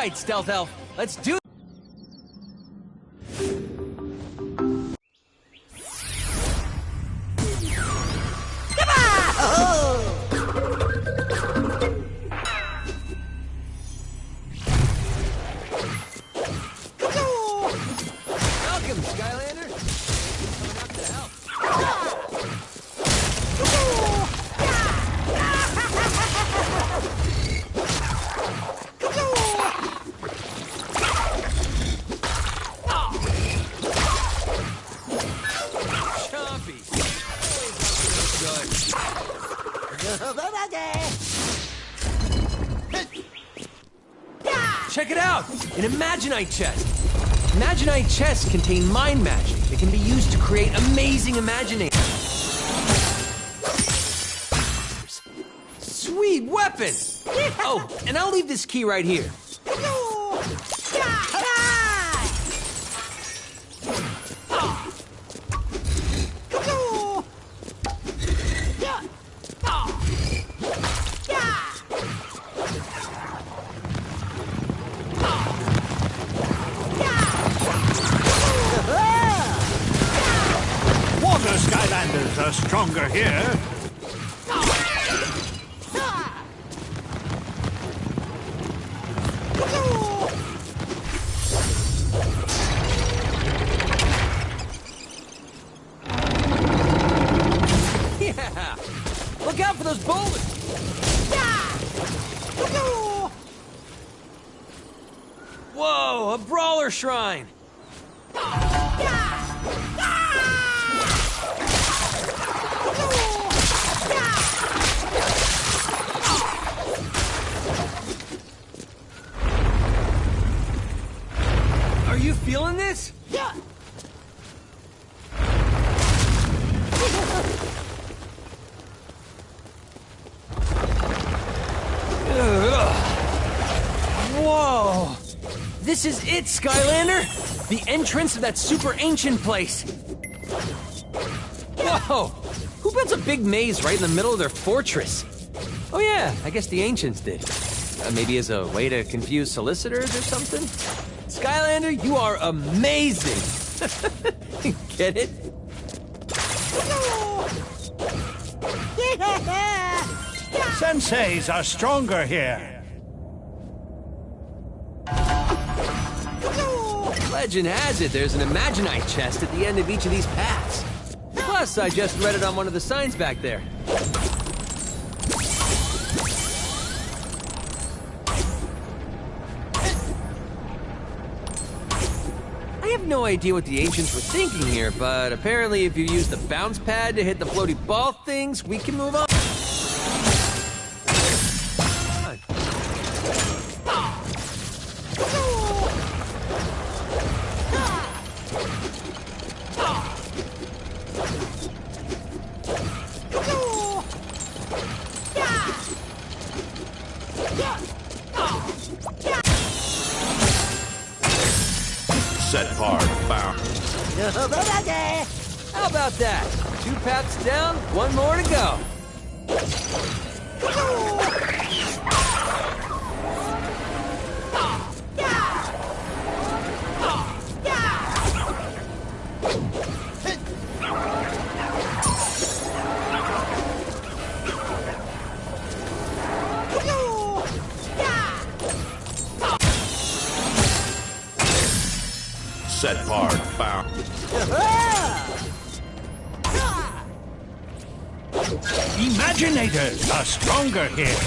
right, Stealth Elf. Let's do it. Welcome, Skylanders. Coming up to help. Check it out! An Imaginite chest! Imaginite chests contain mind magic that can be used to create amazing Imaginators. Sweet weapon! Oh, and I'll leave this key right here. Skylanders are stronger here. Yeah! Look out for those boulders! Whoa, a brawler shrine! Are you feeling this? Yeah. Whoa! This is it, Skylander! The entrance of that super ancient place! Whoa! Who built a big maze right in the middle of their fortress? Oh yeah, I guess the ancients did. Maybe as a way to confuse solicitors or something? Skylander, you are amazing! Get it? Senseis are stronger here. Legend has it there's an Imaginite chest at the end of each of these paths. Plus, I just read it on one of the signs back there. I have no idea what the ancients were thinking here, but apparently if you use the bounce pad to hit the floaty ball things, we can move on. Set hard, bound. How about that? 2 paths down, 1 more to go. Set hard, bound. Imaginators are stronger here.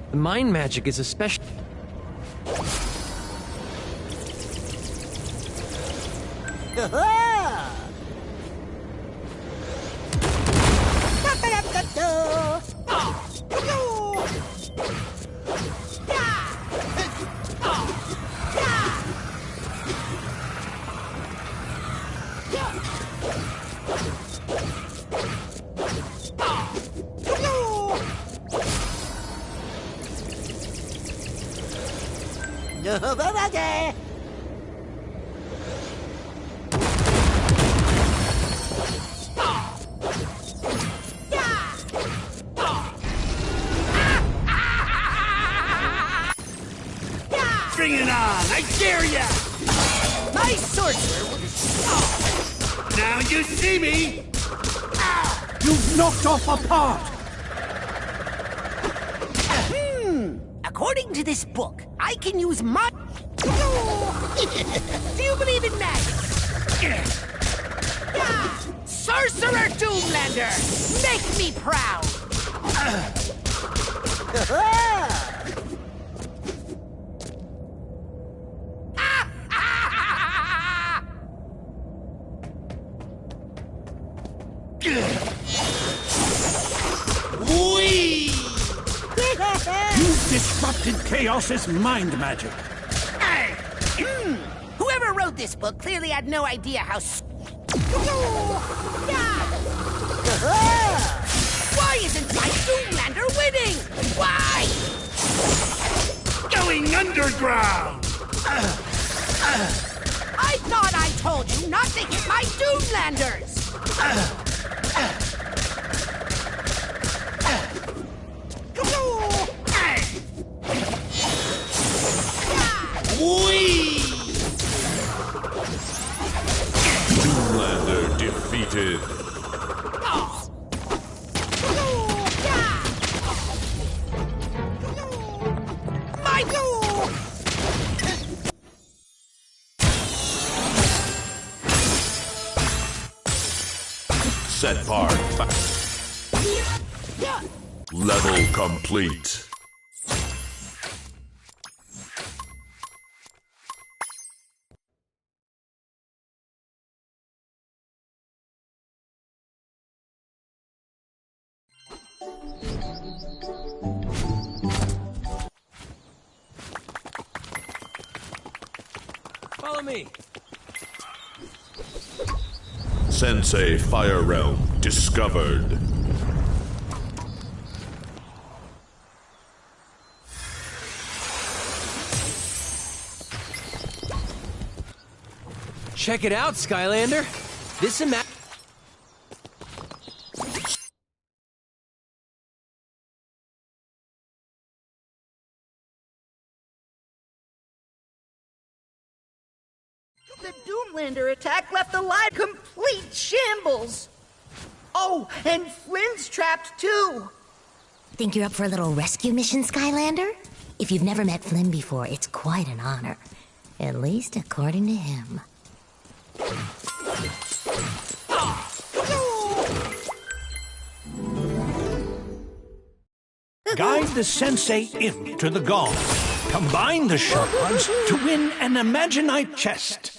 The mind magic is especially... I dare ya! My sorcerer would... Now you see me! You've knocked off a part! According to this book, I can use my... Do you believe in magic? Sorcerer Doomlander! Make me proud! You've disrupted Chaos's mind magic. Whoever wrote this book clearly had no idea how... Why isn't my Doomlander winning? Why? Going underground! I thought I told you not to hit my Doomlanders! Doomlander defeated. Set part. Level complete. Follow me. Sensei Fire Realm discovered. Check it out, Skylander. This The Doomlander attack left the live complete shambles! Oh, and Flynn's trapped too! Think you're up for a little rescue mission, Skylander? If you've never met Flynn before, it's quite an honor. At least according to him. Guide the Sensei Imp to the gong. Combine the shards to win an Imaginite chest.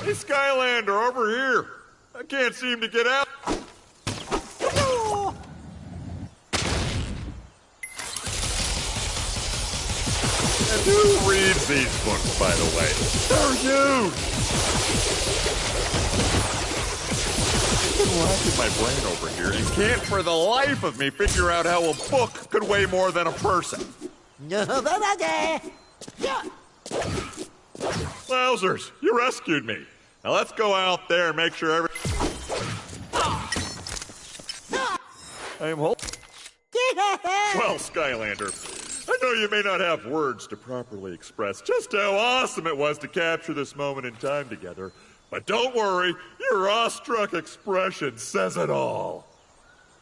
Hey, Skylander, over here. I can't seem to get out. And who reads these books, by the way? They're huge! I've been racking my brain over here and can't for the life of me figure out how a book could weigh more than a person. Wowzers, you rescued me. Now let's go out there and make sure I am home. Well, Skylander, I know you may not have words to properly express just how awesome it was to capture this moment in time together, but don't worry, your awestruck expression says it all.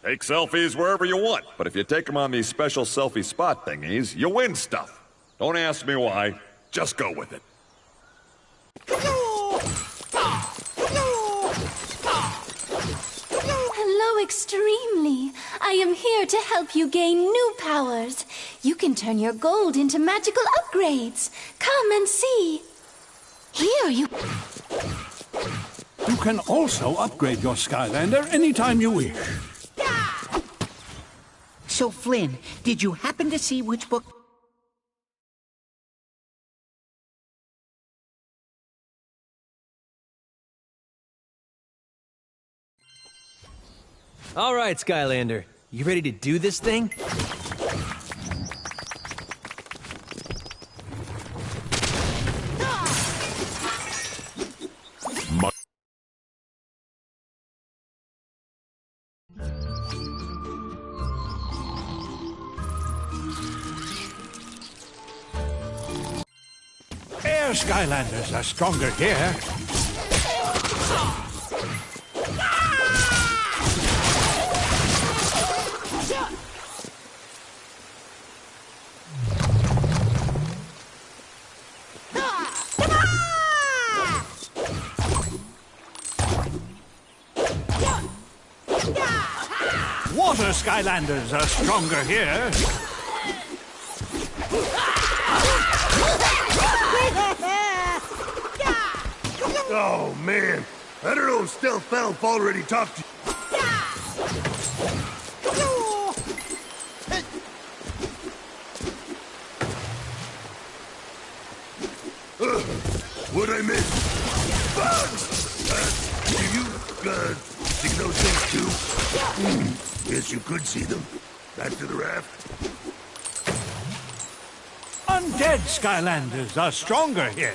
Take selfies wherever you want, but if you take them on these special selfie spot thingies, you win stuff. Don't ask me why, just go with it. Hello, Extremely. I am here to help you gain new powers. You can turn your gold into magical upgrades. Come and see. Here, you... You can also upgrade your Skylander anytime you wish. So, Flynn, did you happen to see which book... All right, Skylander. You ready to do this thing? Air Skylanders are stronger here. Water Skylanders are stronger here. Oh, man. I don't know if Stealth Elf already talked to you. What'd I miss? Bugs! Do you, see those things too? Guess you could see them. Back to the raft. Undead Skylanders are stronger here.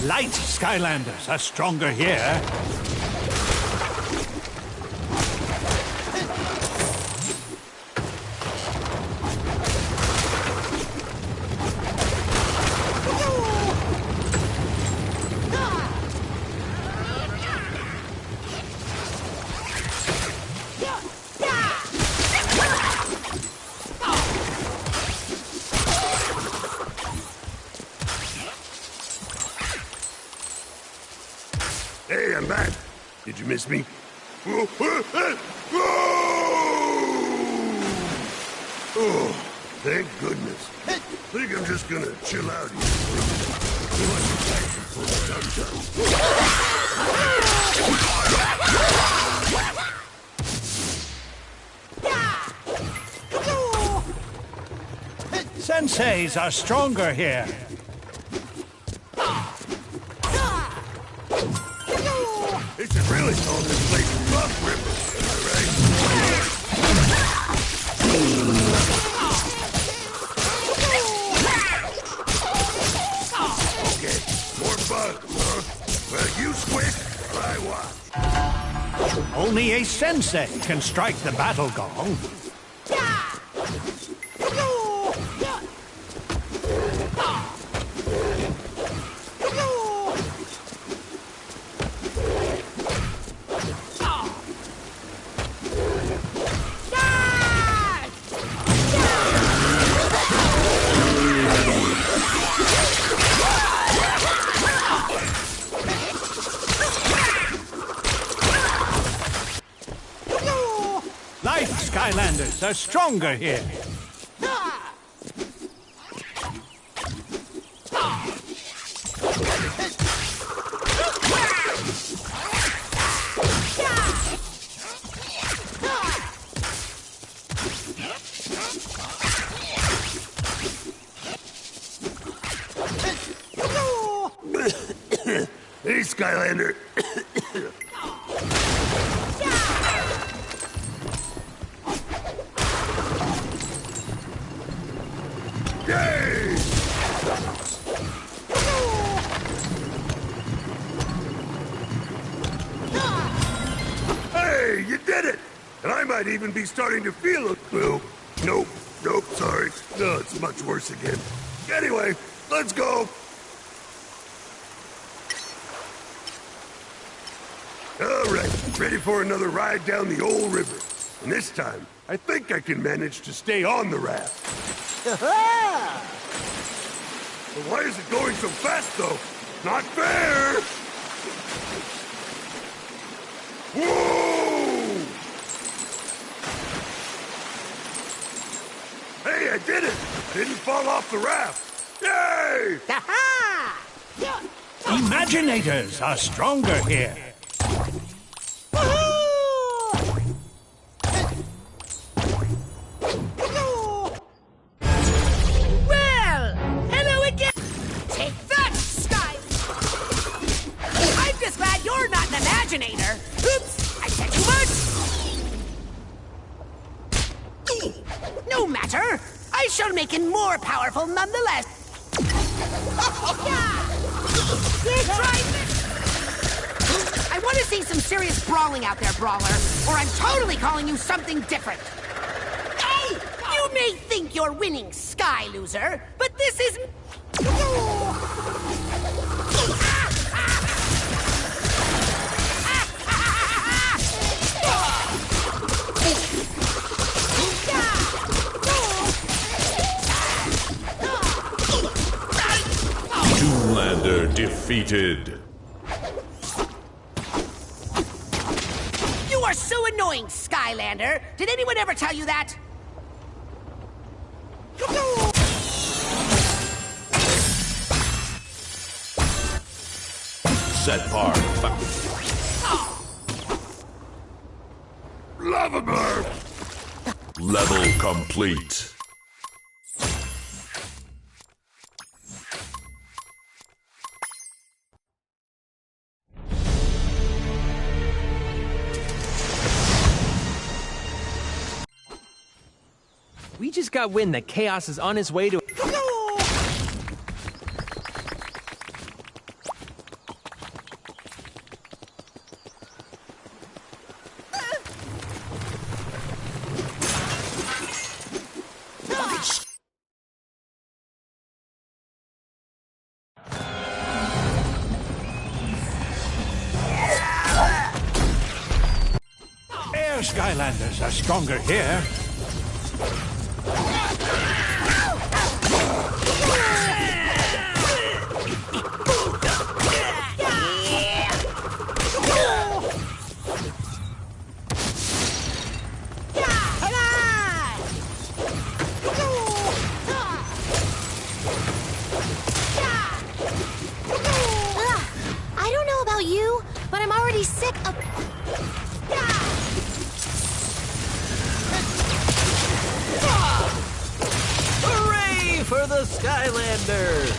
Light Skylanders are stronger here. Hey, I'm back. Did you miss me? Oh, thank goodness. Think I'm just gonna chill out here. Senseis are stronger here. They should really call this place Rough River, Okay, more bugs, huh? Well, you squish, or I watch. Only a sensei can strike the battle gong. Light Skylanders are stronger here. Skylander. Yay! Hey, you did it! And I might even be starting to feel it. Well, nope, sorry. No, it's much worse again. Anyway, let's go. All right, ready for another ride down the old river. And this time, I think I can manage to stay on the raft. But why is it going so fast, though? Not fair! Whoa! Hey, I did it! I didn't fall off the raft! Yay! Imaginators are stronger here. Well, hello again. Take that, Sky. I'm just glad you're not an Imaginator. Oops, I said too much. No matter. I shall make it more powerful nonetheless. Try this. I want to see some serious brawling out there, Brawler, or I'm totally calling you something different. Hey! You may think you're winning, Sky Loser, but this is... Zoolander defeated. You are so annoying, Skylander. Did anyone ever tell you that? Set par. Lava burp! Level complete. We just got wind that Chaos is on his way to... Air Skylanders are stronger here. I don't know about you, but I'm already sick of... Hooray for the Skylander!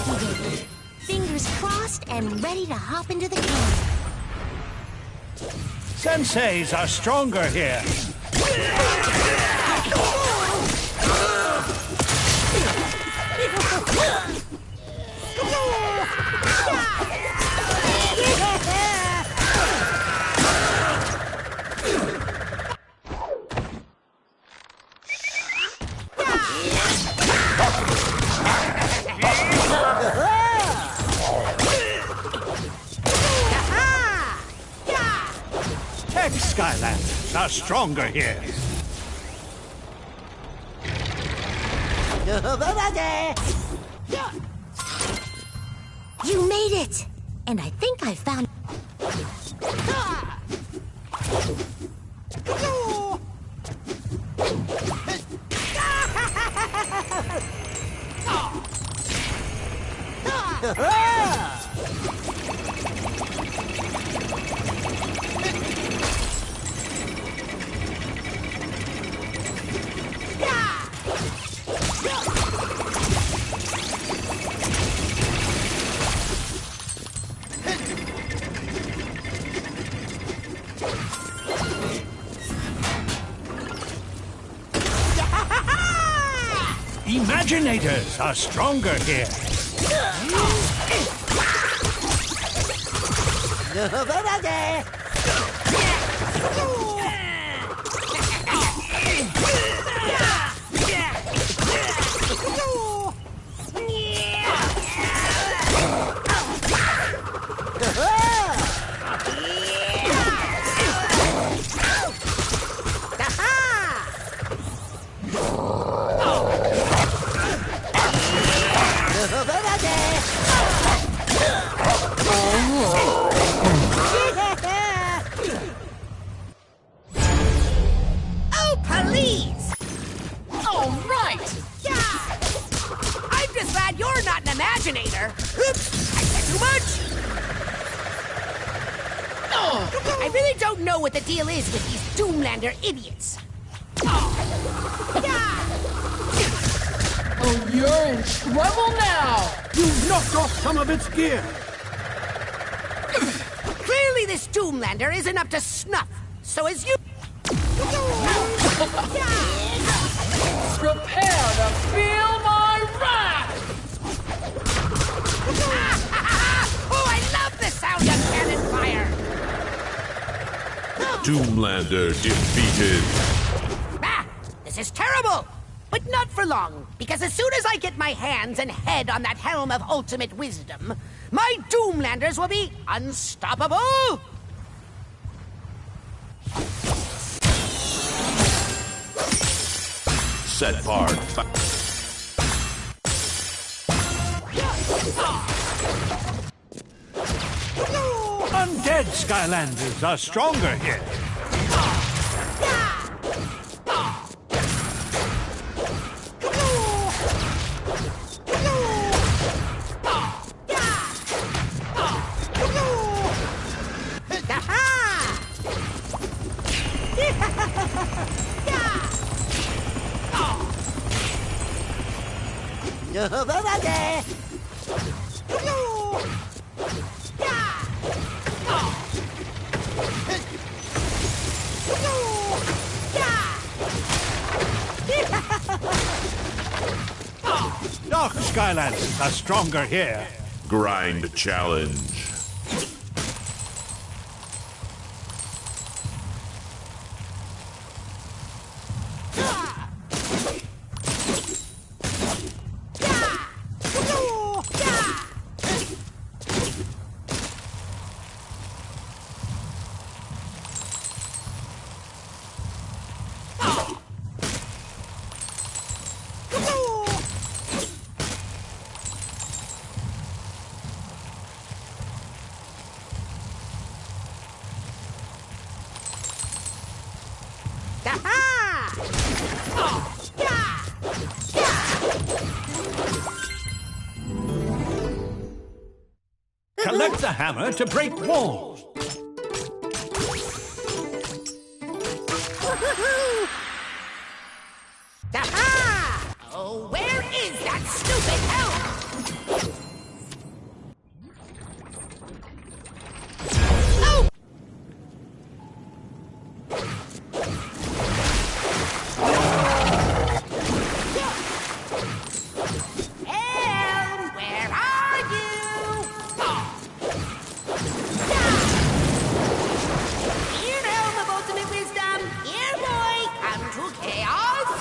Okay, fingers crossed and ready to hop into the cave. Senseis are stronger here. Tech Skylanders are stronger here. You made it! And I think I found... Imaginators are stronger here. Oh, police! All right! Yeah! I'm just glad you're not an Imaginator. Oops! I said too much! I really don't know what the deal is with these Doomlander idiots. Yeah! Oh, you're in trouble now! You knocked off some of its gear. Clearly this Doomlander isn't up to snuff. So as you... Prepare to feel my wrath! Oh, I love the sound of cannon fire! Doomlander defeated. Ah, this is terrible! But not for long, because as soon as I get my hands and head on that helm of ultimate wisdom, my Doomlanders will be unstoppable! Set part. Undead Skylanders are stronger here. Dark Skylanders are stronger here. Grind challenge. Collect the hammer to break walls. Oh, where is that stupid helm? Oh! Helm, where are you? Here, helm of ultimate wisdom. Here, boy, come to chaos.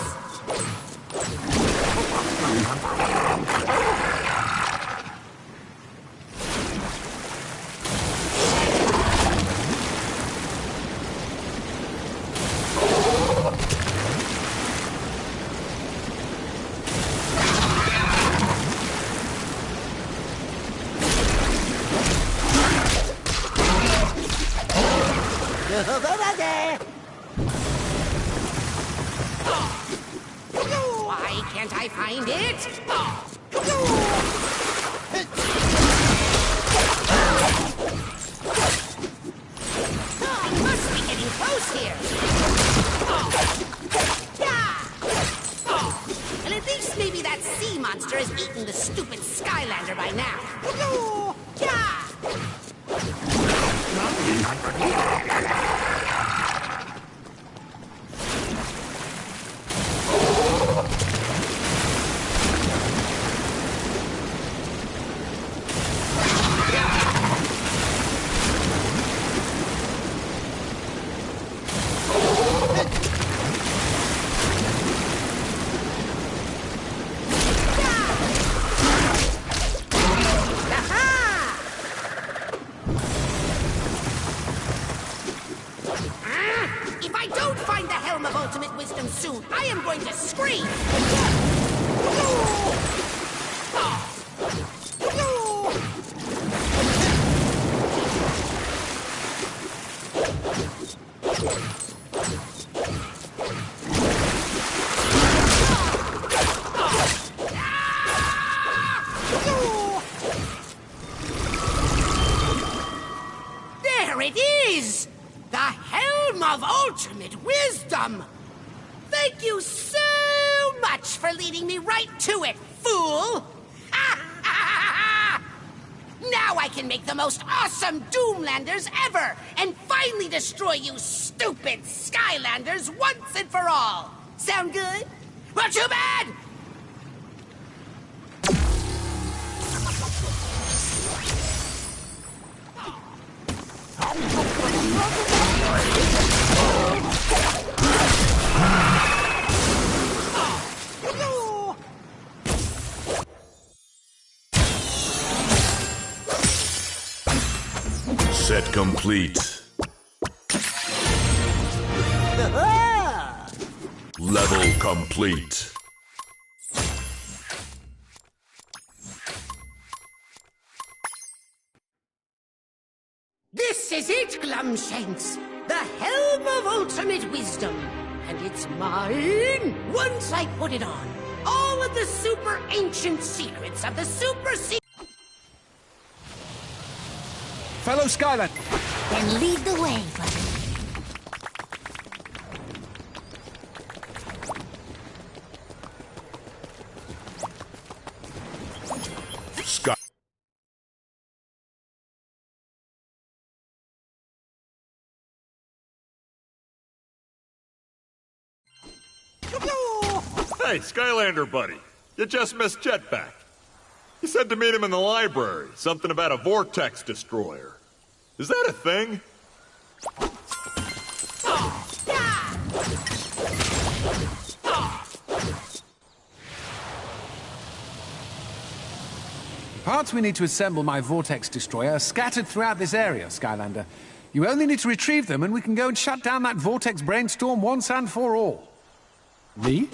Why can't I find it? I must be getting close here. And at least maybe that sea monster has eaten the stupid Skylander by now. wisdom soon. I am going to scream! There it is! The Helm of Ultimate Wisdom! Thank you so much for leading me right to it, fool! Now I can make the most awesome Doomlanders ever and finally destroy you stupid Skylanders once and for all! Sound good? Well, too bad! Set complete. Level complete. This is it, Glumshanks! The Helm of Ultimate Wisdom! And it's mine once I put it on. All of the super ancient secrets of the super secret. Fellow Skylanders. Then lead the way, brother. Sky. Hey, Skylander buddy. You just missed Jetpack. You said to meet him in the library. Something about a vortex destroyer. Is that a thing? Parts we need to assemble my vortex destroyer are scattered throughout this area, Skylander. You only need to retrieve them and we can go and shut down that vortex brainstorm once and for all. Me?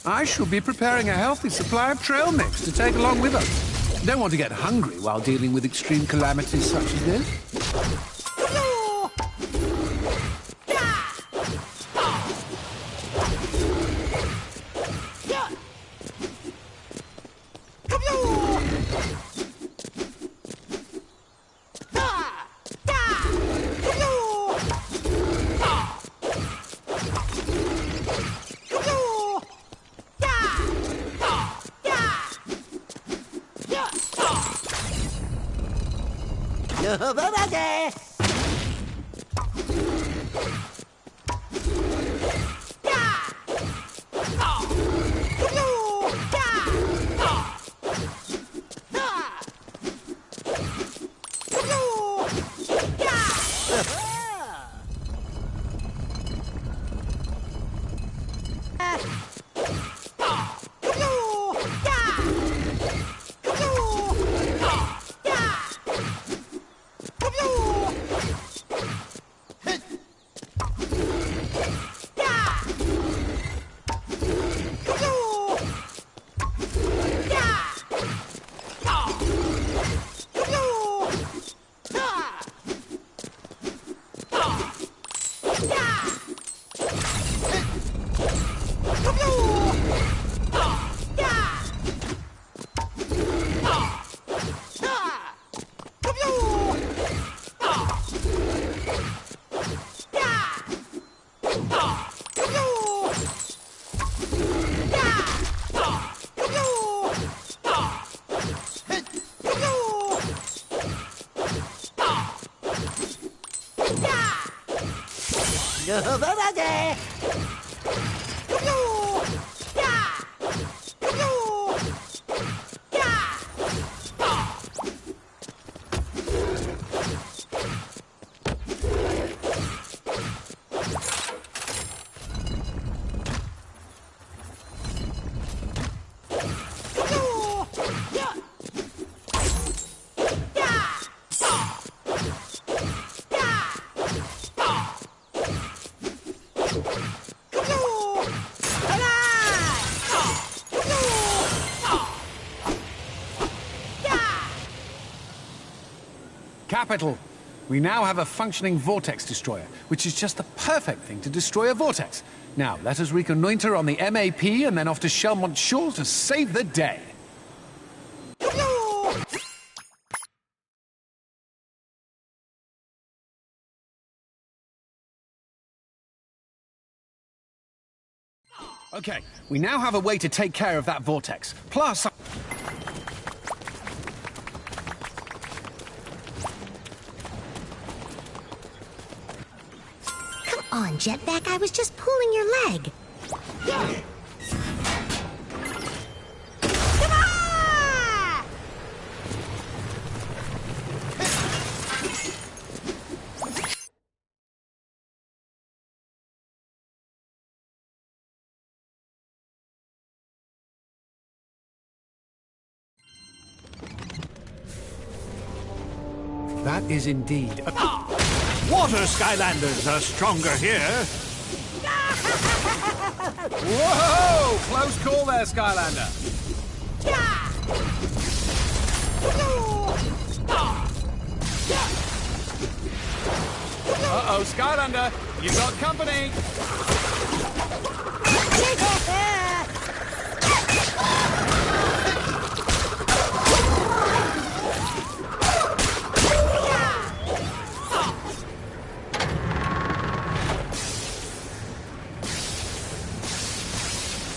I shall be preparing a healthy supply of trail mix to take along with us. Don't want to get hungry while dealing with extreme calamities such as this. Capital. We now have a functioning vortex destroyer, which is just the perfect thing to destroy a vortex. Now, let us reconnoiter on the MAP and then off to Shelmont Shore to save the day. Okay, we now have a way to take care of that vortex. Plus... Come on, Jetpack, I was just pulling your leg. Come on! That is indeed a... Water Skylanders are stronger here. Whoa! Close call there, Skylander. Uh-oh, Skylander, you've got company.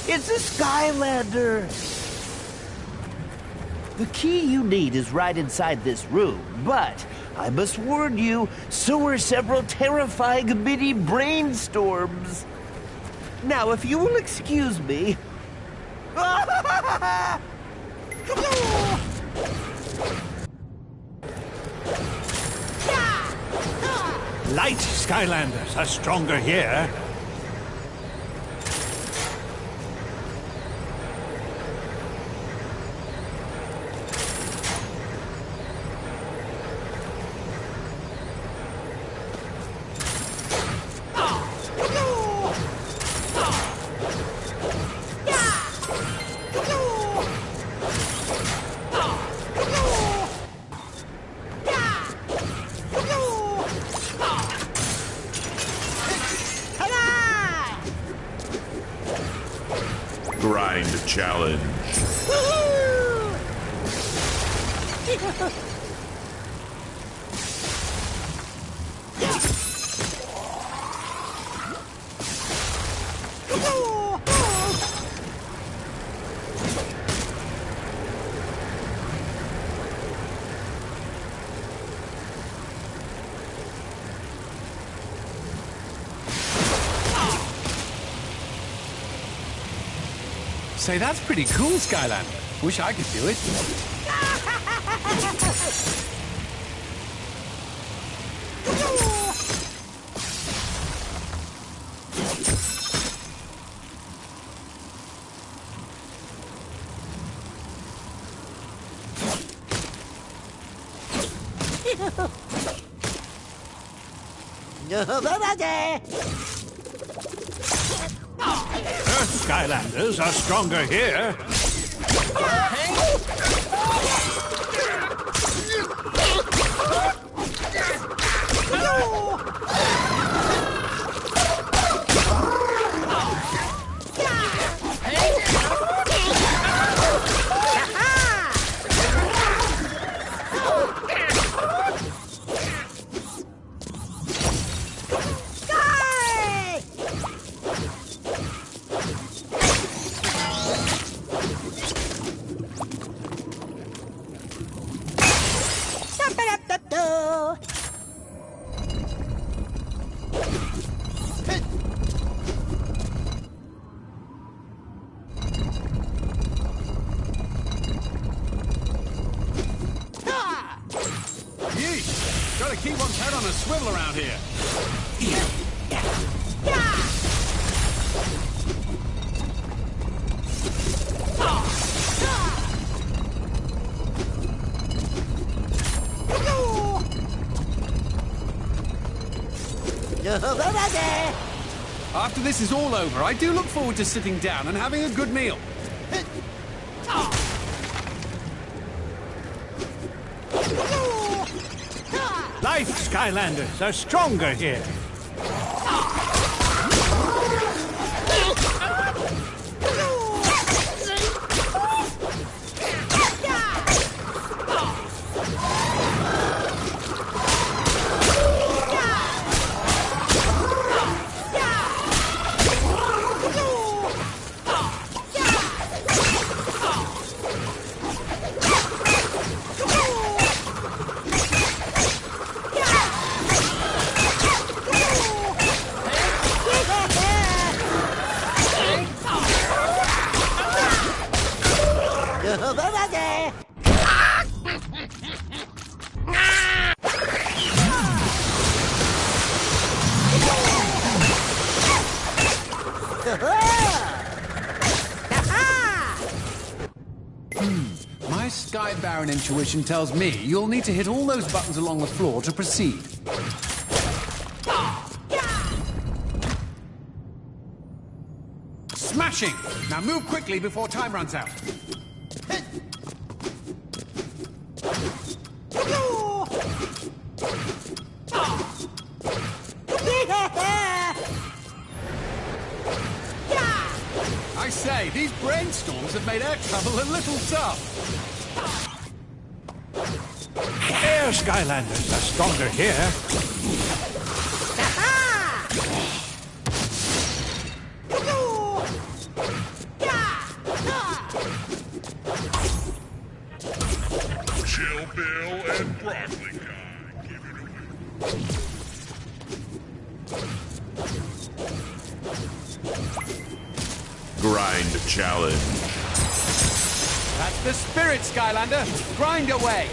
It's a Skylander! The key you need is right inside this room, but I must warn you, so are several terrifying mini brainstorms. Now, if you will excuse me... Light Skylanders are stronger here. Grind challenge. Say, that's pretty cool, Skylander. Wish I could do it. Earth Skylanders are stronger here. Gotta keep one's head on a swivel around here. After this is all over, I do look forward to sitting down and having a good meal. Life Skylanders are stronger here. My Sky Baron intuition tells me you'll need to hit all those buttons along the floor to proceed. Smashing! Now move quickly before time runs out. I say, these brainstorms have made air travel a little tough. Air Skylanders are stronger here. Chill Bill and Broccoli Guy. Give it away. Grind challenge. That's the spirit, Skylander. Grind away.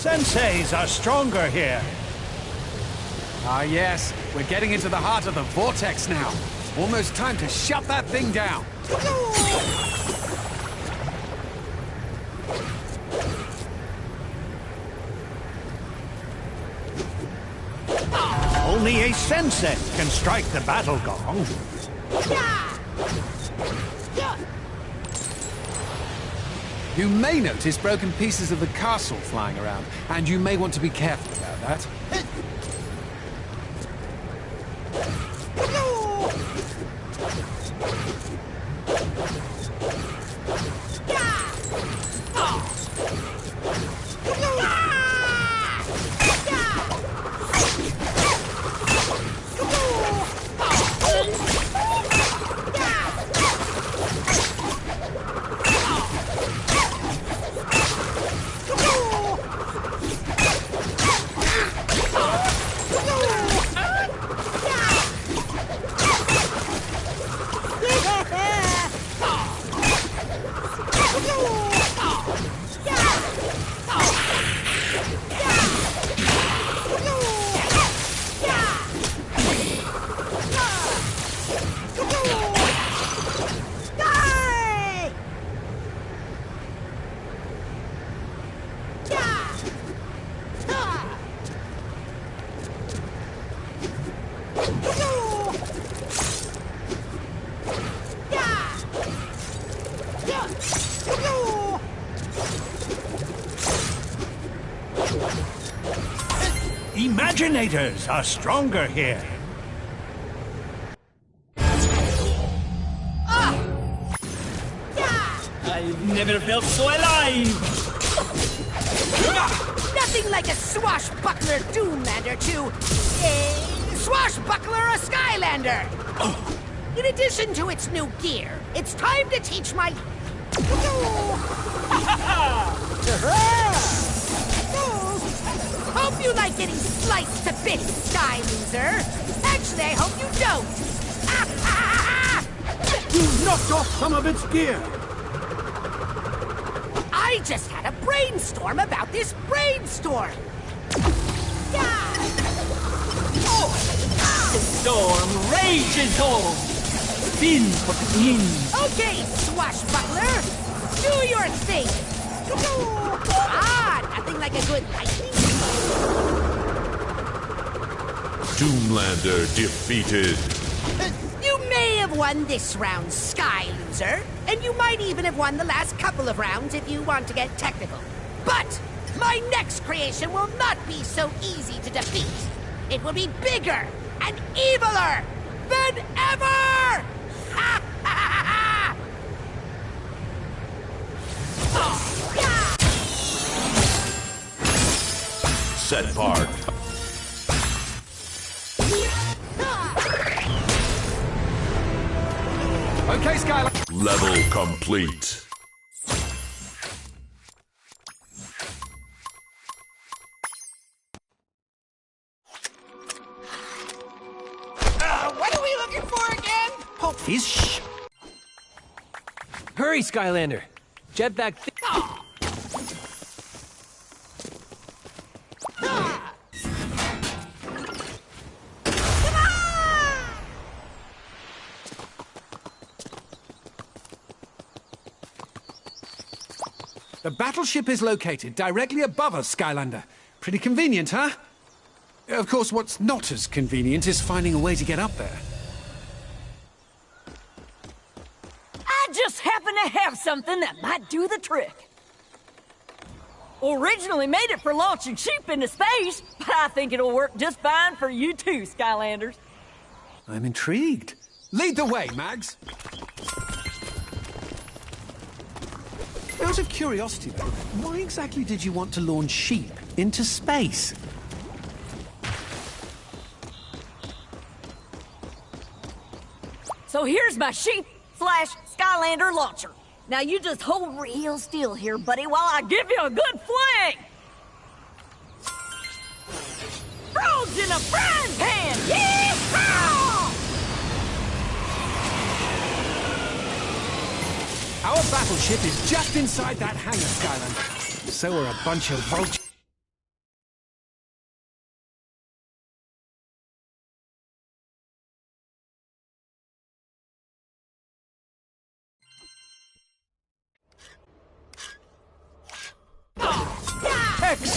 Senseis are stronger here. Ah, yes. We're getting into the heart of the vortex now. Almost time to shut that thing down. Only a sensei can strike the battle gong. You may notice broken pieces of the castle flying around, and you may want to be careful about that. Imaginators are stronger here. I've never felt so alive! Nothing like a swashbuckler Doomlander to a swashbuckler a Skylander. In addition to its new gear, it's time to teach my... Hope you like getting sliced to bits, Sky Loser. Actually, I hope you don't. You knocked off some of its gear! I just had a brainstorm about this brainstorm! The storm rages on. Spin for the wind. Okay, swashbuckler! Do your thing! Ah, nothing like a good lightning. Doomlander defeated. You may have won this round, Sky Loser, and you might even have won the last couple of rounds if you want to get technical. But my next creation will not be so easy to defeat. It will be bigger and eviler than ever! Ha ha ha ha! Oh, yeah! Set part. Okay, Skylar. Level complete. What are we looking for again? Shh! Hurry, Skylander! Jetpack. The battleship is located directly above us, Skylander. Pretty convenient, huh? Of course, what's not as convenient is finding a way to get up there. I just happen to have something that might do the trick. Originally made it for launching sheep into space, but I think it'll work just fine for you too, Skylanders. I'm intrigued. Lead the way, Mags. Out of curiosity, though, why exactly did you want to launch sheep into space? So here's my sheep/Skylander launcher. Now you just hold real still here, buddy, while I give you a good fling! Frogs in a frying pan! Yeehaw! Our battleship is just inside that hangar, Skylander. So are a bunch of vultures.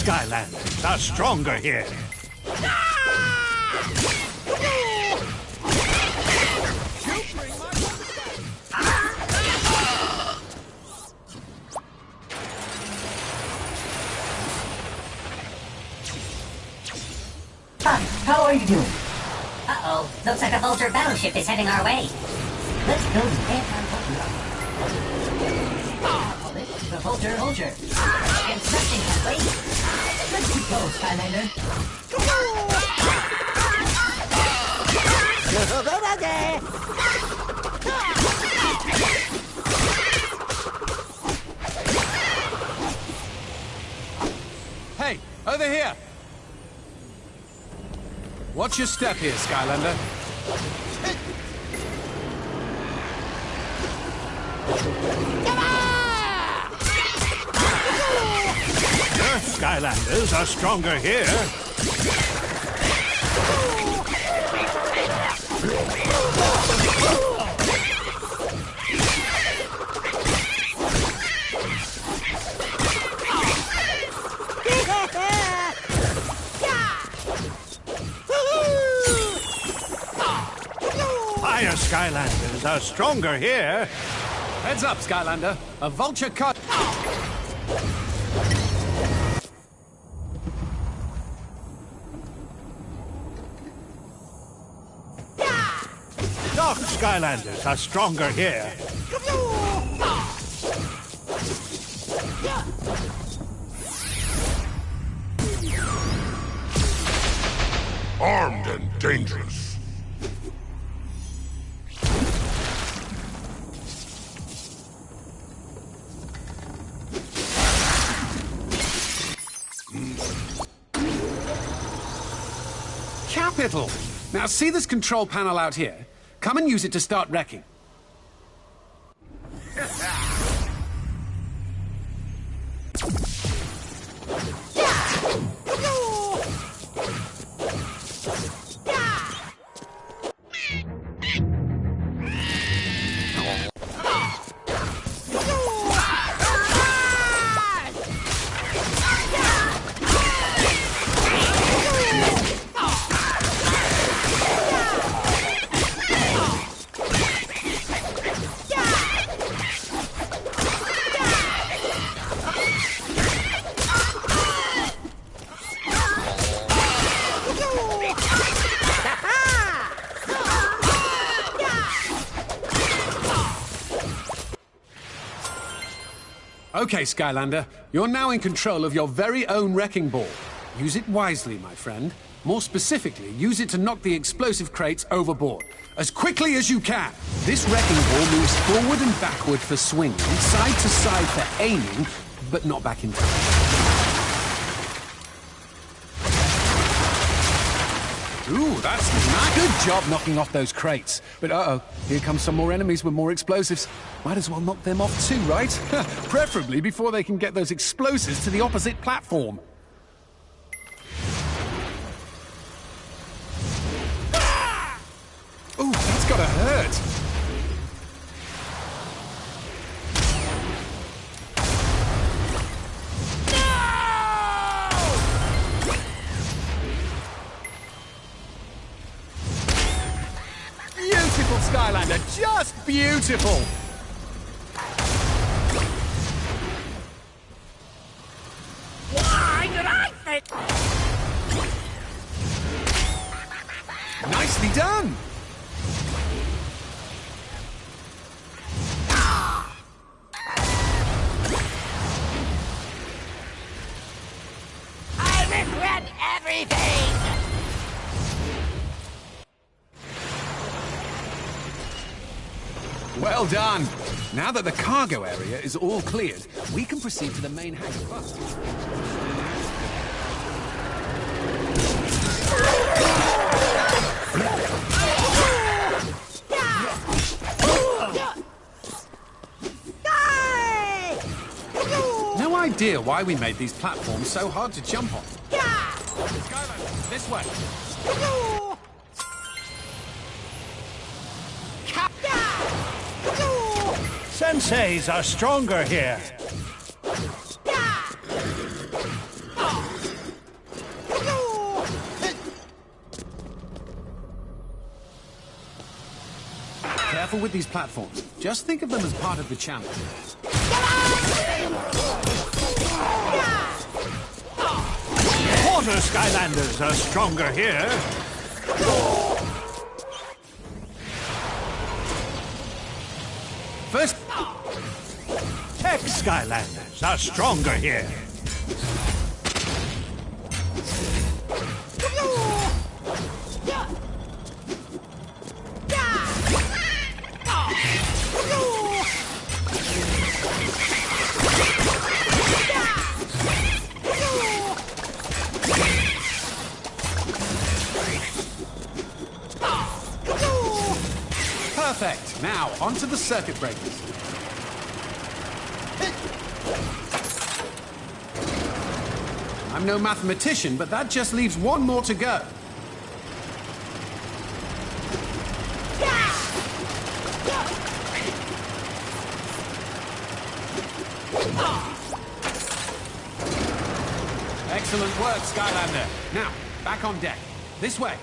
Skylanders are stronger here. Hi, how are you doing? Uh-oh, looks like a Vulture battleship is heading our way. Let's build an anti-Vulture. The Vulture. Inception complete. Let's keep going, Skylander. Hey, over here! Watch your step here, Skylander. Skylanders are stronger here. Fire Skylanders are stronger here. Heads up, Skylander. A Vulture cut. Dark Skylanders are stronger here. Armed and dangerous. Capital! Now see this control panel out here? Come and use it to start wrecking. Okay, Skylander, you're now in control of your very own wrecking ball. Use it wisely, my friend. More specifically, use it to knock the explosive crates overboard. As quickly as you can. This wrecking ball moves forward and backward for swinging, side to side for aiming, but not back in time. Ooh, that's nice. Good job knocking off those crates. But uh-oh, here come some more enemies with more explosives. Might as well knock them off too, right? Preferably before they can get those explosives to the opposite platform. Ooh, that's gotta hurt. Beautiful, Skylander, just beautiful! Why did I think? Nicely done! I regret everything! Well done! Now that the cargo area is all cleared, we can proceed to the main hangar bus. No idea why we made these platforms so hard to jump on. Skylander, this way. Senseis are stronger here. Careful with these platforms. Just think of them as part of the challenge. Water Skylanders are stronger here. First, Tech Skylanders are stronger here. perfect. Now, onto the circuit breakers. I'm no mathematician, but that just leaves one more to go. Excellent work, Skylander. Now, back on deck. This way.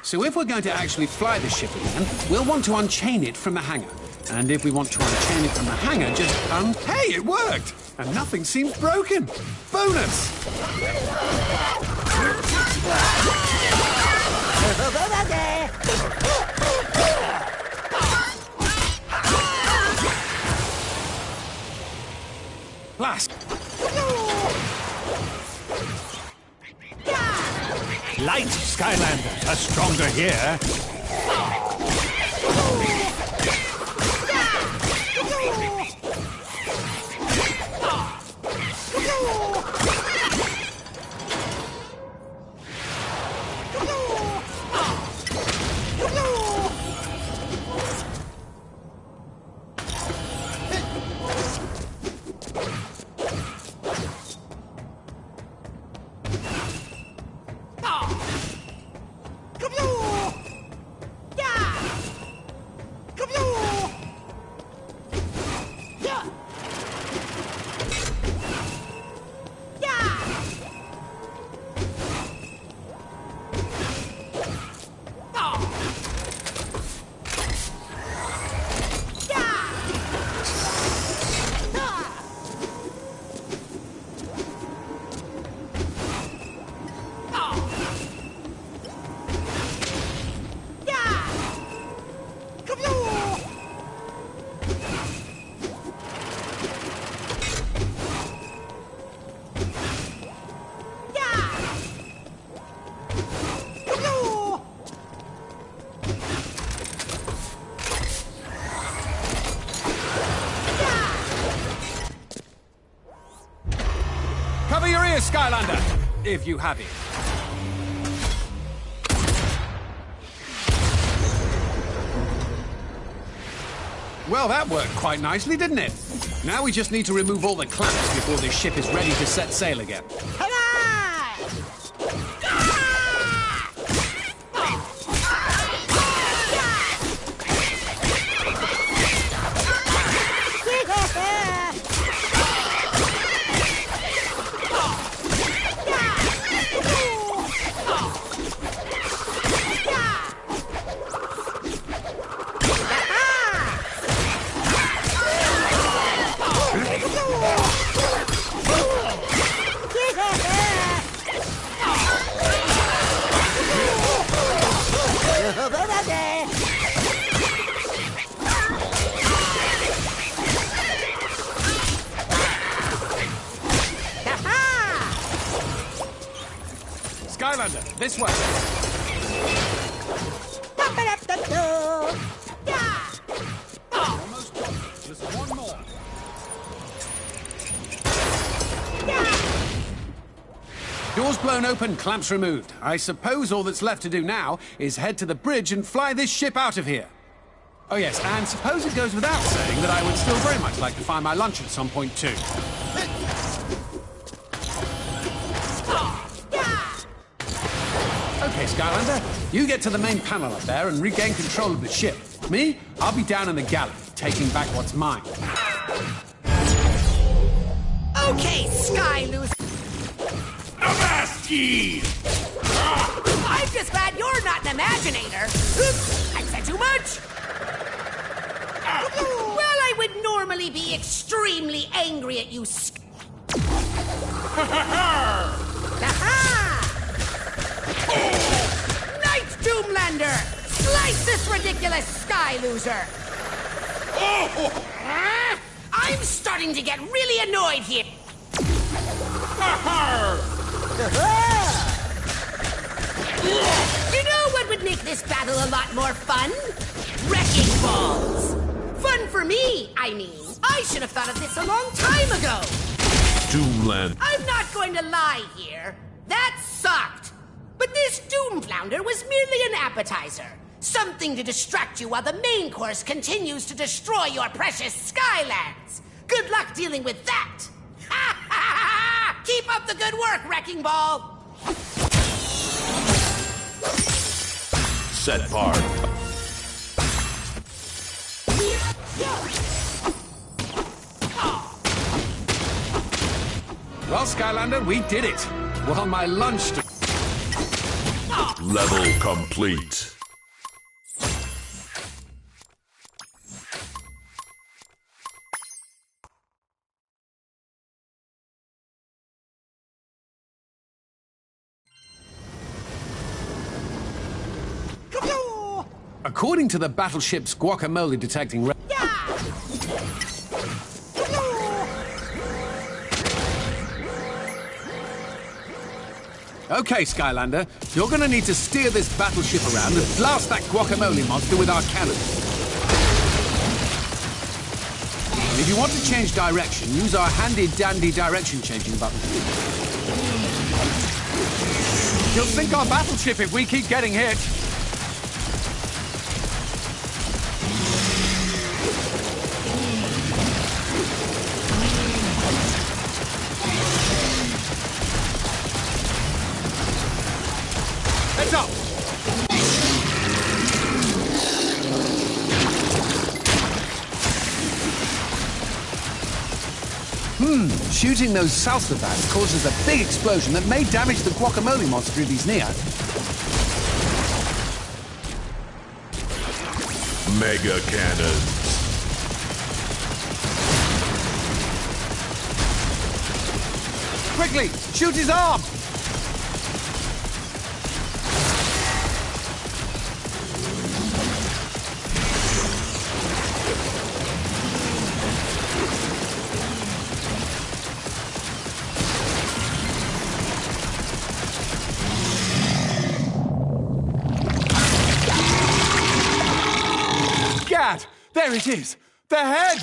So if we're going to actually fly the ship again, we'll want to unchain it from the hangar. And if we want to unchain it from the hangar, just hey, it worked! And nothing seems broken. Bonus! Blast! Light Skylanders are stronger here. Skylander, if you have it. Well, that worked quite nicely, didn't it? Now we just need to remove all the clamps before this ship is ready to set sail again. Skylander, this way. Almost done. Just one more. Doors blown open, clamps removed. I suppose all that's left to do now is head to the bridge and fly this ship out of here. Oh yes, and suppose it goes without saying that I would still very much like to find my lunch at some point too. Okay, Skylander, you get to the main panel up there and regain control of the ship. Me, I'll be down in the galley, taking back what's mine. Okay, Skyloose. Avasti! I'm just glad you're not an Imaginator. Oops, I said too much. Well, I would normally be extremely angry at you, Night Doomlander! Slice this ridiculous sky loser! I'm starting to get really annoyed here. You know what would make this battle a lot more fun? Wrecking balls! Fun for me, I mean. I should have thought of this a long time ago. Doomland. I'm not going to lie here. That sucked. But this Doom Flounder was merely an appetizer. Something to distract you while the main course continues to destroy your precious Skylands. Good luck dealing with that. Keep up the good work, Wrecking Ball. Set part. Well, Skylander, we did it. Well, my lunch... Level complete. According to the battleship's guacamole detecting... Okay, Skylander, you're gonna need to steer this battleship around and blast that guacamole monster with our cannon. And if you want to change direction, use our handy-dandy direction-changing button. You'll sink our battleship if we keep getting hit. Heads up! Shooting those salsa bags causes a big explosion that may damage the guacamole monster if he's near. Mega cannons. Quickly, shoot his arm! Gad! There it is! The head!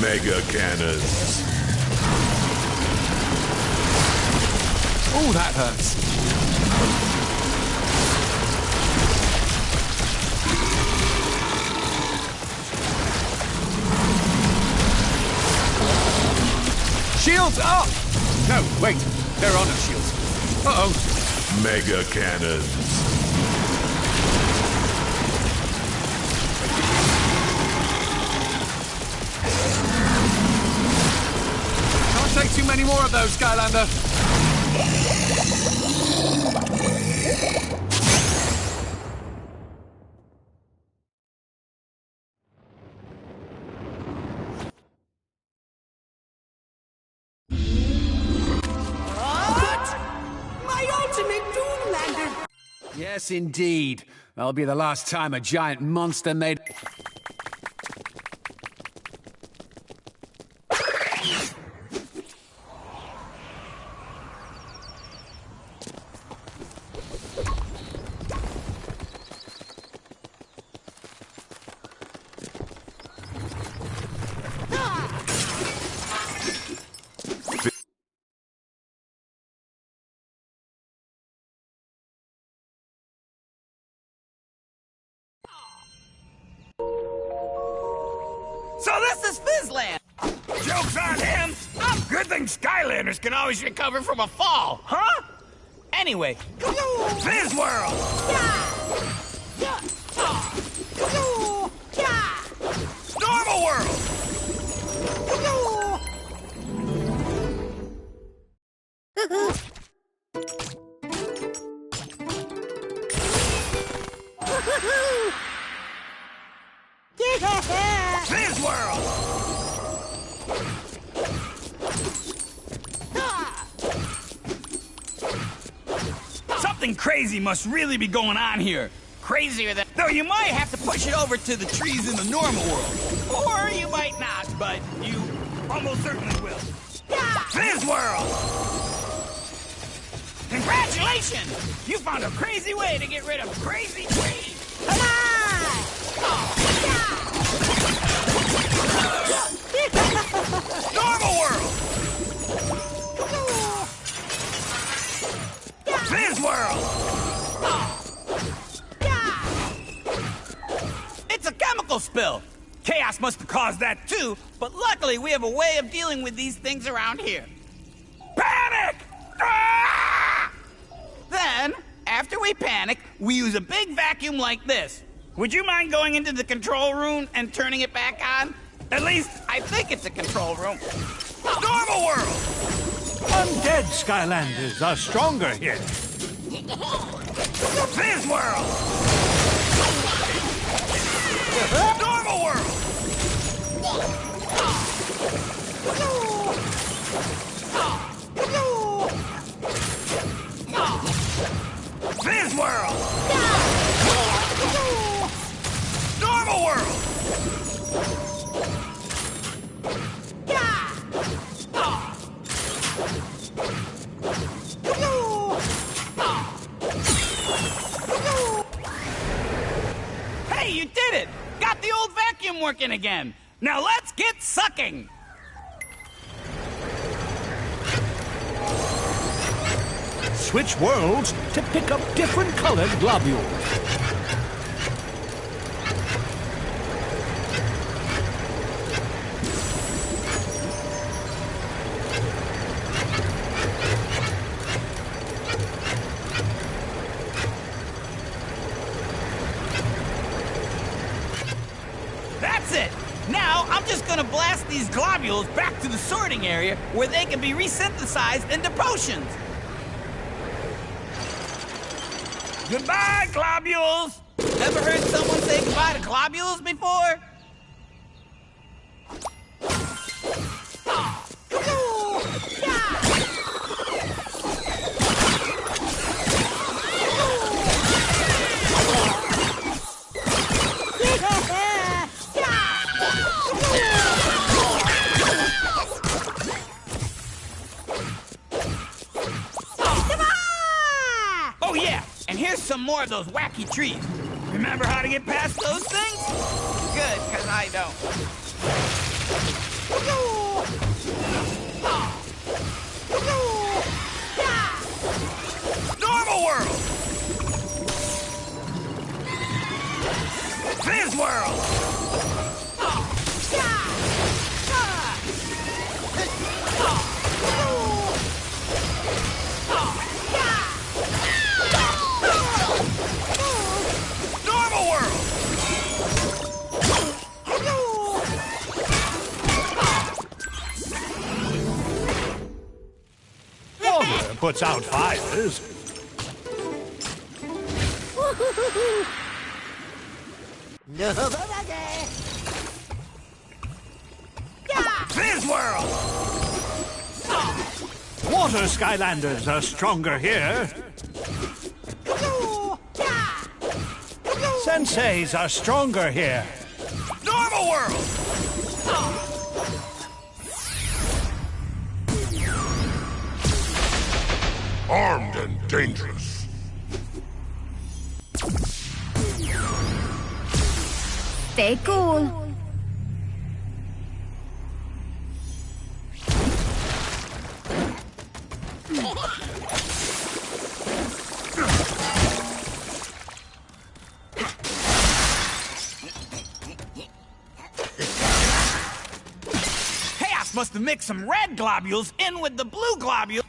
Mega cannons. Oh, that hurts. Shields up! No, wait. There are no shields. Uh-oh. Mega cannons. Can't take too many more of those, Skylander. Yes, indeed. That'll be the last time a giant monster made... So this is Fizzland! Joke's on him! Good thing Skylanders can always recover from a fall, huh? Anyway, Fizz World! Normal World! Fizz World! Something crazy must really be going on here. Crazier than... Though you might have to push it over to the trees in the normal world. Or you might not, but you almost certainly will. Fizz World! Congratulations! You found a crazy way to get rid of crazy trees! Come on! Normal World! Fizz World! It's a chemical spill! Chaos must have caused that too, but luckily we have a way of dealing with these things around here. Panic! Ah! Then, after we panic, we use a big vacuum like this. Would you mind going into the control room and turning it back on? At least, I think it's a control room. Normal World! Undead Skylanders are stronger here. Fizz World! Normal World! Fizz World! Normal World! Hey, you did it! Got the old vacuum working again! Now let's get sucking! Switch worlds to pick up different colored globules. That's it! Now, I'm just gonna blast these globules back to the sorting area where they can be resynthesized into potions. Goodbye, globules! Ever heard someone say goodbye to globules before? Oh yeah, and here's some more of those wacky trees. Remember how to get past those things? Good, because I don't. World! Normal World! Water puts out fires. Fizz World! Water Skylanders are stronger here. Senseis are stronger here. Normal World! Armed and dangerous. Stay cool. Chaos must have mixed some red globules in with the blue globules.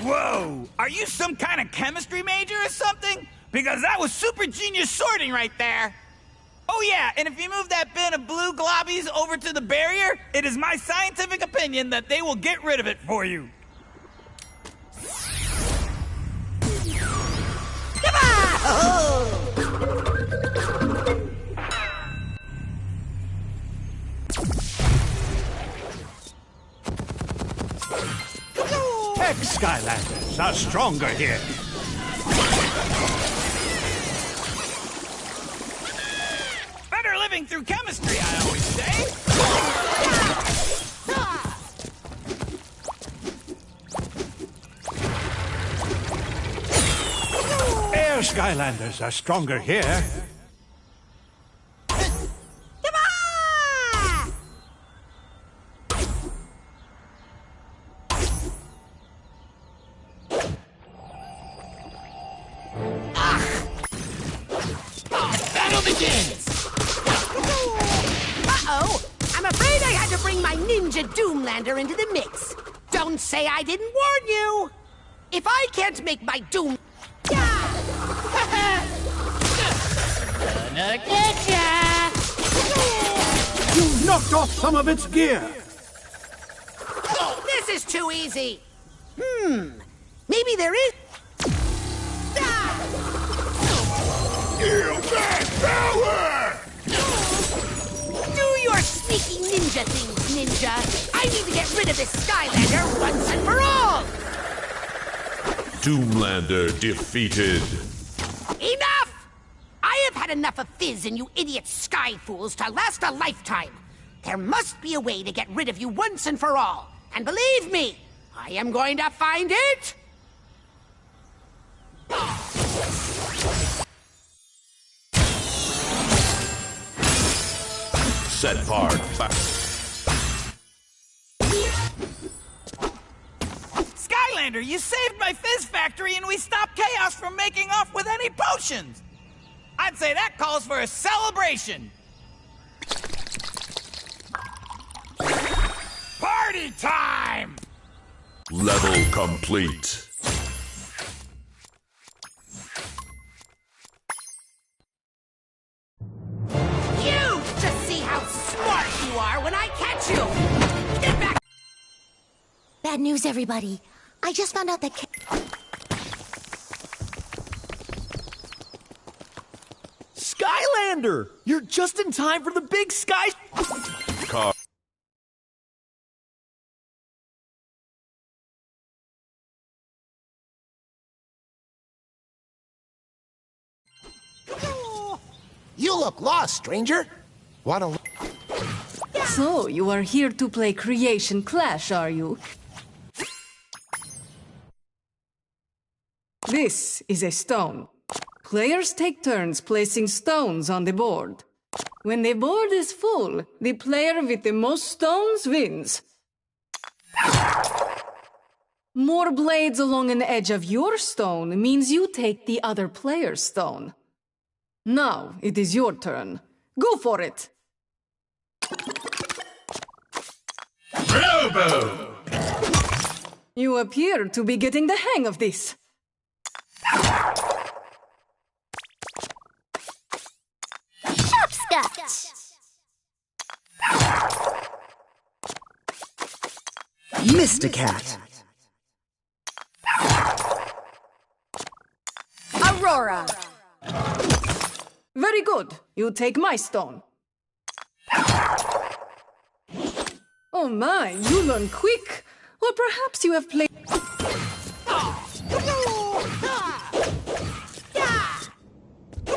Whoa! Are you some kind of chemistry major or something? Because that was super genius sorting right there. Oh yeah, and if you move that bin of blue globbies over to the barrier, it is my scientific opinion that they will get rid of it for you. Skylanders are stronger here. Better living through chemistry, I always say. Air Skylanders are stronger here. Into the mix. Don't say I didn't warn you. If I can't make my doom... Gonna get ya! You've knocked off some of its gear. This is too easy. Maybe there is... You got power! Do your sneaky ninja things, Ninja. I need to get rid of this Skylander once and for all! Doomlander defeated. Enough! I have had enough of Fizz and you idiot sky fools to last a lifetime. There must be a way to get rid of you once and for all. And believe me, I am going to find it! Set part. Skylander, you saved my Fizz factory and we stopped Chaos from making off with any potions. I'd say that calls for a celebration. Party time! Level complete. there when I catch you! Get back! Bad news, everybody. I just found out that... Skylander! You're just in time for the big sky... Car. You look lost, stranger. Wanna... So, you are here to play Creation Clash, are you? This is a stone. Players take turns placing stones on the board. When the board is full, the player with the most stones wins. More blades along an edge of your stone means you take the other player's stone. Now, it is your turn. Go for it! Elbow! You appear to be getting the hang of this. Hopscotch! Mysticat! Aurora! Very good. You take my stone. Oh my, you learn quick. Or perhaps you have played...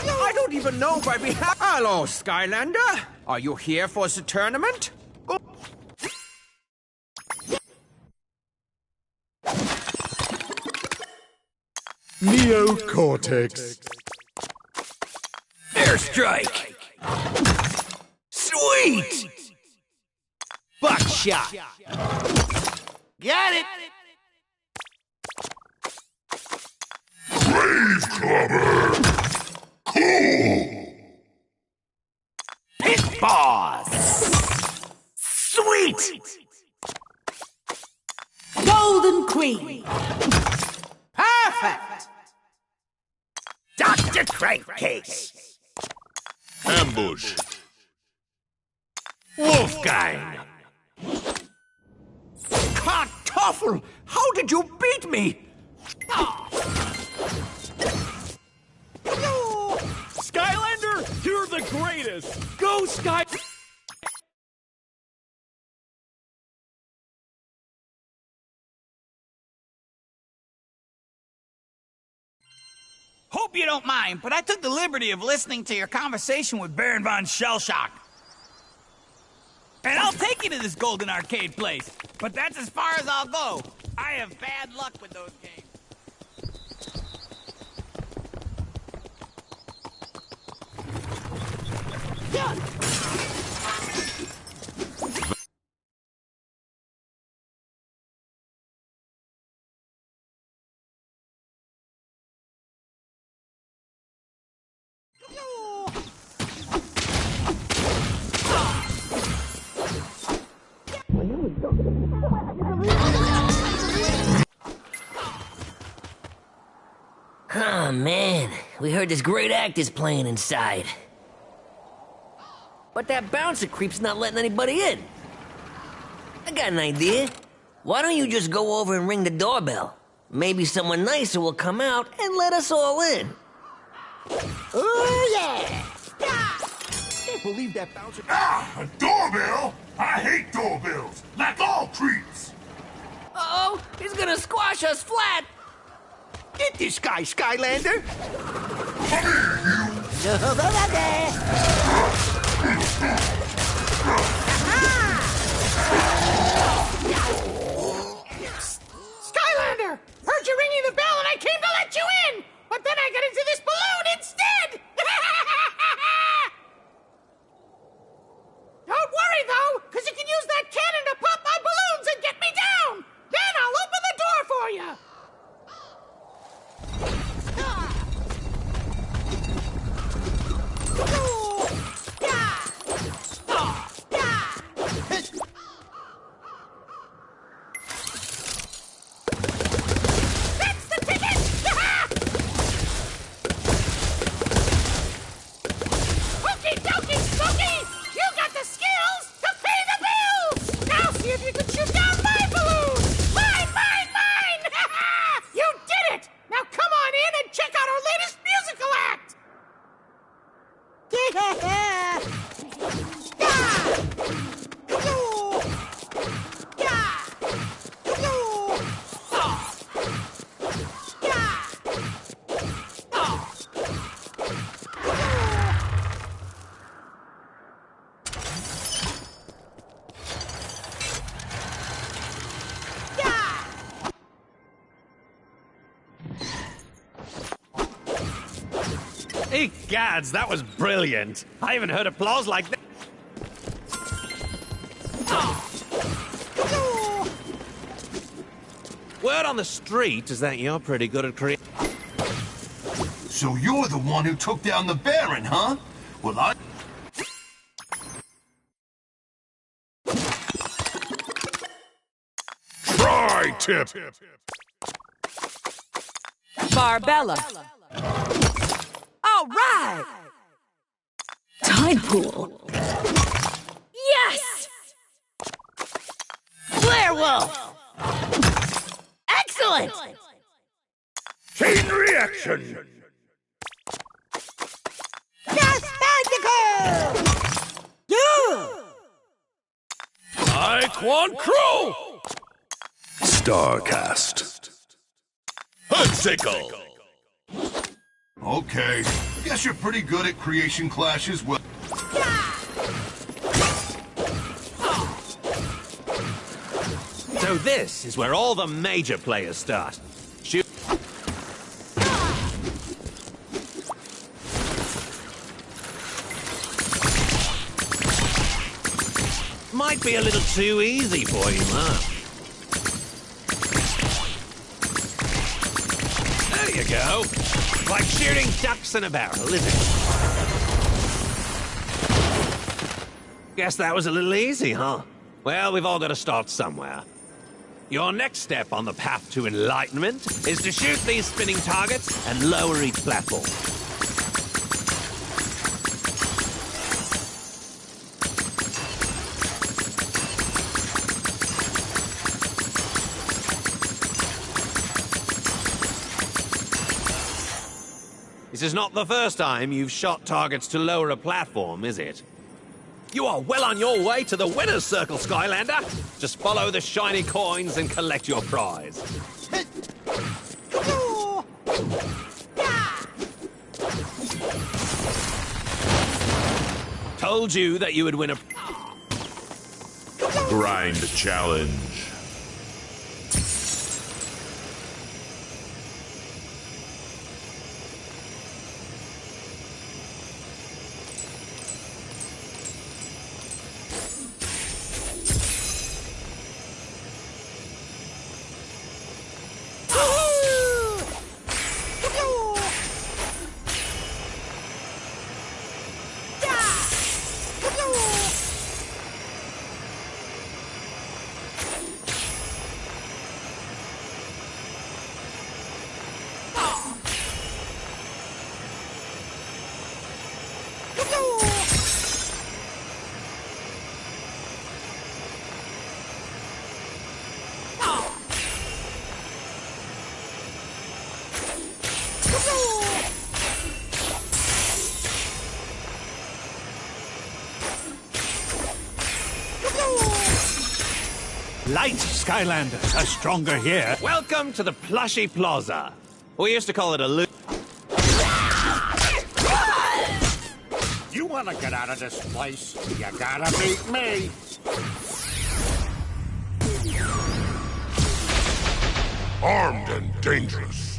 I don't even know why we have... Hello, Skylander. Are you here for the tournament? Neocortex. Airstrike! Sweet! Buckshot! Got it! Grave Clubber! Cool! Pit Boss! Sweet! Golden Queen! Perfect! Dr. Crankcase! Ambush! Wolfgang! Kartoffel! How did you beat me? Skylander, you're the greatest! Go, Sky... Hope you don't mind, but I took the liberty of listening to your conversation with Baron von Shellshock. And I'll take you to this golden arcade place, but that's as far as I'll go. I have bad luck with those games. Oh, man. We heard this great act is playing inside. But that bouncer creep's not letting anybody in. I got an idea. Why don't you just go over and ring the doorbell? Maybe someone nicer will come out and let us all in. Oh, yeah! Can't believe that bouncer... Ah, a doorbell? I hate doorbells, like all creeps. Uh-oh, he's gonna squash us flat! Get this guy, Skylander! Come here, Skylander! Heard you ringing the bell and I came to let you in! But then I got into this balloon instead! Don't worry, though, because you can use that cannon to pop my balloons and get me down! Then I'll open the door for you! Egads, that was brilliant. I haven't heard applause like that. Word on the street is that you're pretty good at creating. So you're the one who took down the Baron, huh? Well, I... Tri-tip! Barbella. All right! Tide pool. Yes! Werewolf! Excellent! Chain reaction! Yeah! Quan Crow! Starcast. Hoodsicle! Okay, guess you're pretty good at creation clashes. Well, So this is where all the major players start. Shoot. Might be a little too easy for you, huh? There you go. Like shooting ducks in a barrel, is it? Guess that was a little easy, huh? Well, we've all got to start somewhere. Your next step on the path to enlightenment is to shoot these spinning targets and lower each platform. This is not the first time you've shot targets to lower a platform, is it? You are well on your way to the winner's circle, Skylander. Just follow the shiny coins and collect your prize. Told you that you would win a... Grind challenge. Light Skylanders are stronger here. Welcome to the Plushy Plaza. We used to call it a loop. You want to get out of this place? You gotta beat me. Armed and dangerous.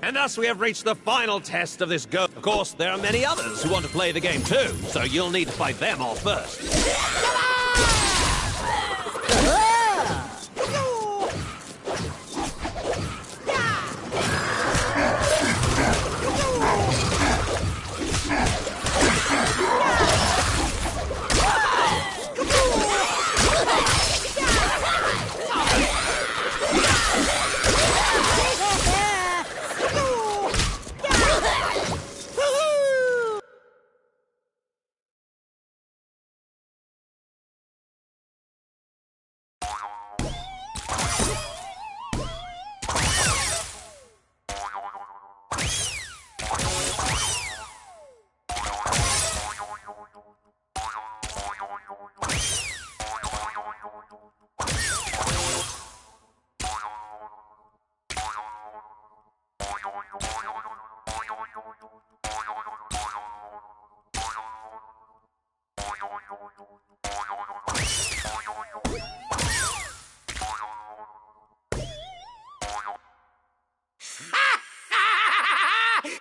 And thus we have reached the final test of this go. Of course, there are many others who want to play the game too, so you'll need to fight them off first.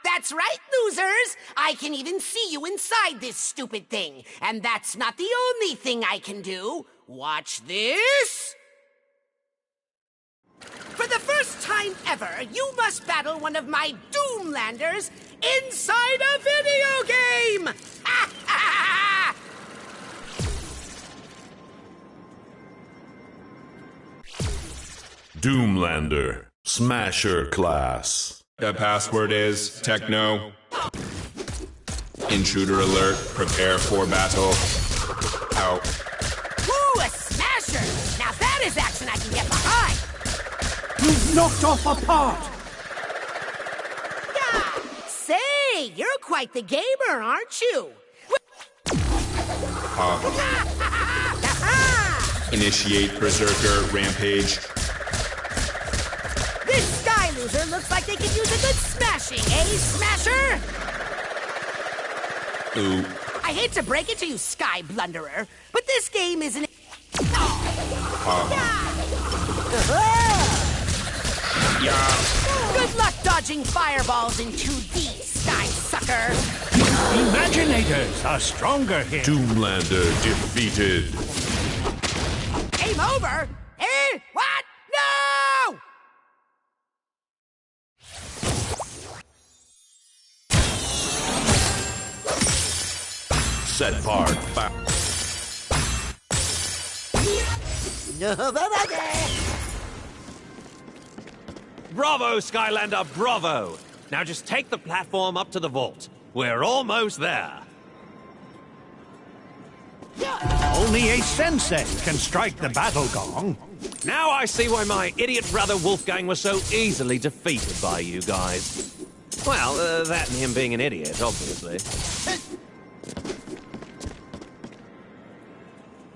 That's right, losers! I can even see you inside this stupid thing. And that's not the only thing I can do. Watch this! For the first time ever, you must battle one of my Doomlanders inside a video game! Doomlander, Smasher class. The password is Techno. Intruder alert, prepare for battle. Out. Ooh, a smasher! Now that is action I can get behind! You've knocked off a part! Yeah. Say, you're quite the gamer, aren't you? Initiate Berserker Rampage. This Sky Loser looks like they could use a good smashing, eh, Smasher? Ooh. I hate to break it to you, Sky Blunderer, but this game isn't... Good luck dodging fireballs in 2D, Sky Sucker! Imaginators are stronger here. Doomlander defeated. Game over? Eh? What? No! Set part. Bravo, Skylander, bravo! Now just take the platform up to the vault. We're almost there. Only a sensei can strike the battle gong. Now I see why my idiot brother Wolfgang was so easily defeated by you guys. Well, that and him being an idiot, obviously.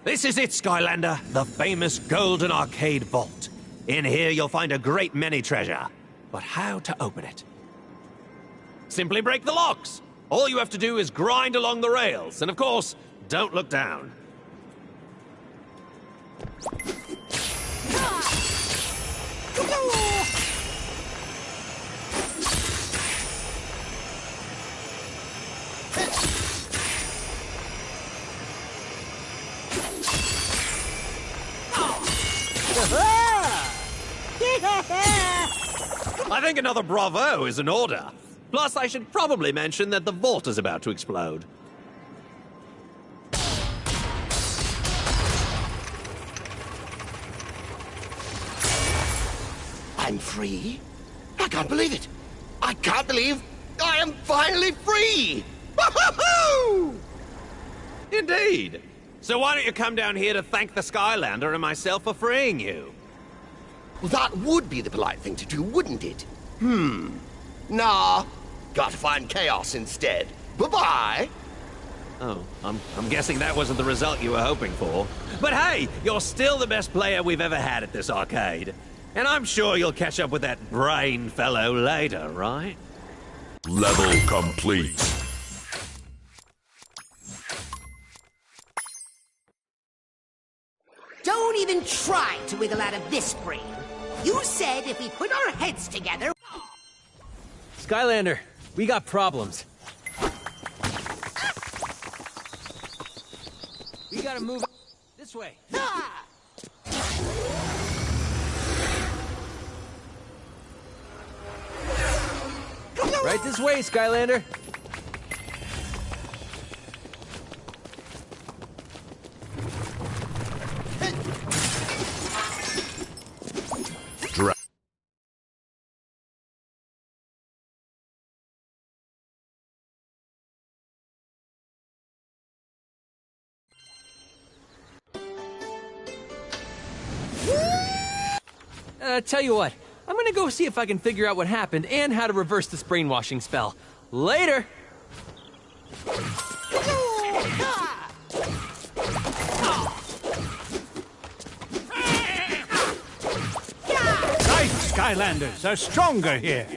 This is it, Skylander, the famous Golden Arcade Vault. In here, you'll find a great many treasure. But how to open it? Simply break the locks. All you have to do is grind along the rails. And of course, don't look down. I think another bravo is in order. Plus, I should probably mention that the vault is about to explode. I'm free? I can't believe it. I can't believe I am finally free! Woo-hoo-hoo! Indeed. So why don't you come down here to thank the Skylander and myself for freeing you? Well, that would be the polite thing to do, wouldn't it? Nah. Gotta find chaos instead. Bye-bye. Oh, I'm guessing that wasn't the result you were hoping for. But hey, you're still the best player we've ever had at this arcade. And I'm sure you'll catch up with that brain fellow later, right? Level complete. Don't even try to wiggle out of this brain. You said if we put our heads together... Skylander, we got problems. We gotta move this way. Right this way, Skylander. Tell you what, I'm gonna go see if I can figure out what happened and how to reverse this brainwashing spell. Later! Right, Skylanders are stronger here.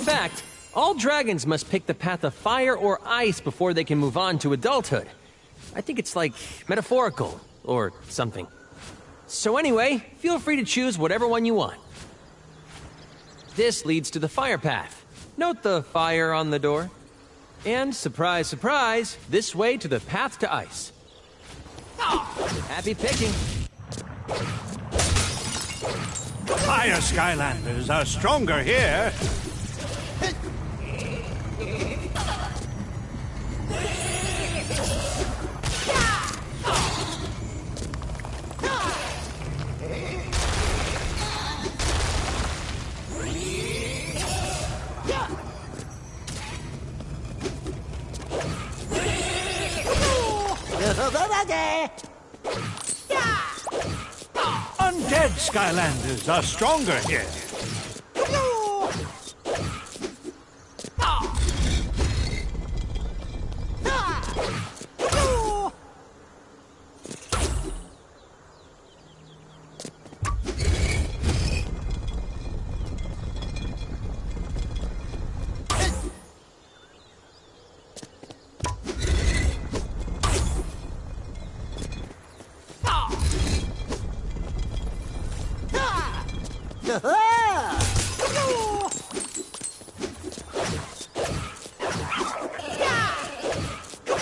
fact, all dragons must pick the path of fire or ice before they can move on to adulthood. I think it's like metaphorical or something. So anyway, feel free to choose whatever one you want. This leads to the fire path. Note the fire on the door. And surprise, surprise, this way to the path to ice. Happy picking. Fire Skylanders are stronger here. Undead Skylanders are stronger here.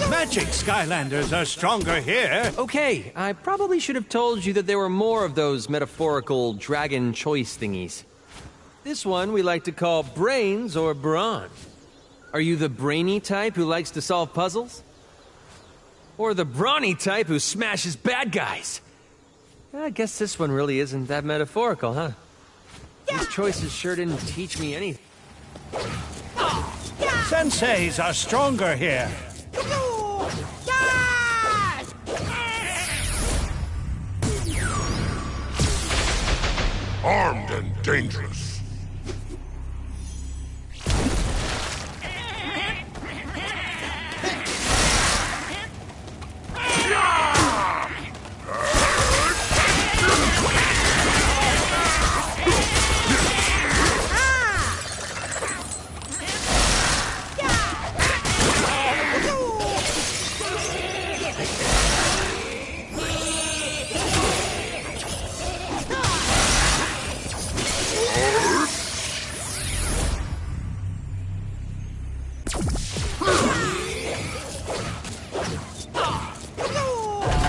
Magic Skylanders are stronger here. Okay, I probably should have told you that there were more of those metaphorical dragon choice thingies. This one we like to call brains or brawn. Are you the brainy type who likes to solve puzzles? Or the brawny type who smashes bad guys? I guess this one really isn't that metaphorical, huh? These choices sure didn't teach me anything. Senseis are stronger here. Armed and dangerous.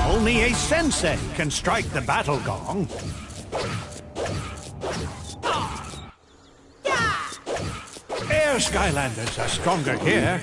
Only a sensei can strike the battle gong. Air Skylanders are stronger here.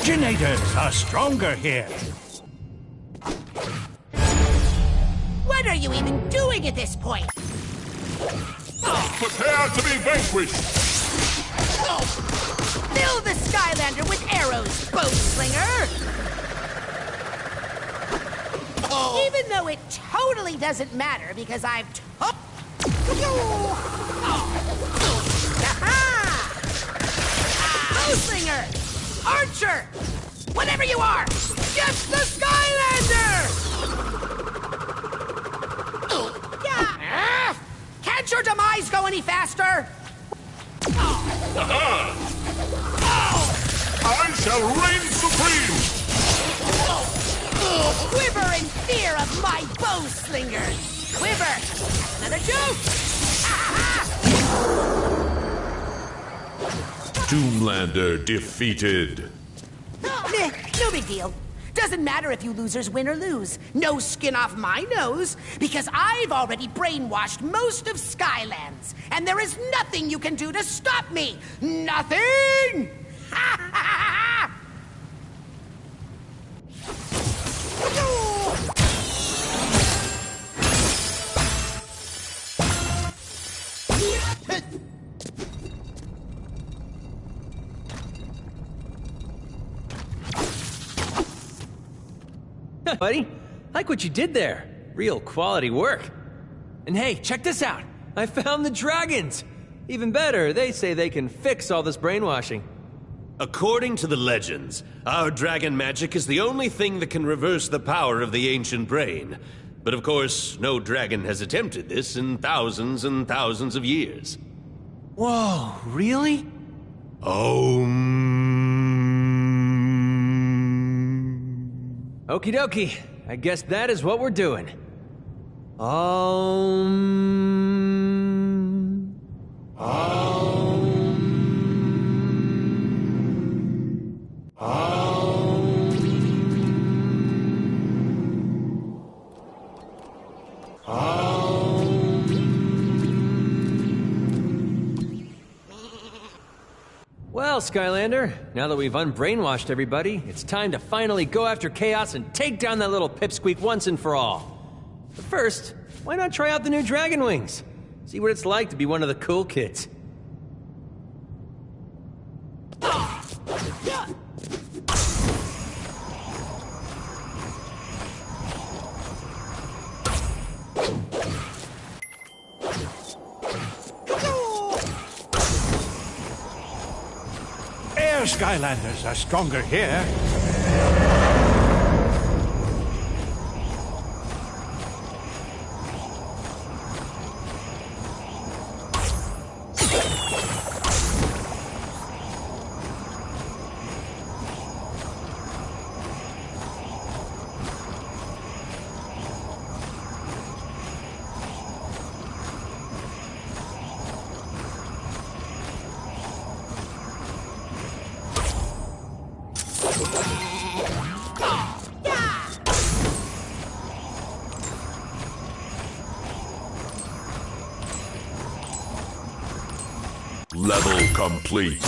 Imaginators are stronger here. What are you even doing at this point? Prepare to be vanquished! Fill the Skylander with arrows, bow slinger! Even though it totally doesn't matter because I've Bowslinger! Archer! Whatever you are! Just the Skylander! Can't your demise go any faster? I shall reign supreme! Quiver in fear of my bowslinger! Quiver! Another juke! Doomlander defeated. Meh, no big deal. Doesn't matter if you losers win or lose. No skin off my nose, because I've already brainwashed most of Skylands, and there is nothing you can do to stop me! Nothing! Buddy, like what you did there. Real quality work. And hey, check this out. I found the dragons. Even better, they say they can fix all this brainwashing. According to the legends, our dragon magic is the only thing that can reverse the power of the ancient brain. But of course, no dragon has attempted this in thousands and thousands of years. Whoa, really? Okie dokie. I guess that is what we're doing. Well, Skylander, now that we've unbrainwashed everybody, it's time to finally go after Chaos and take down that little pipsqueak once and for all. But first, why not try out the new Dragon Wings? See what it's like to be one of the cool kids. Air Skylanders are stronger here. Level complete.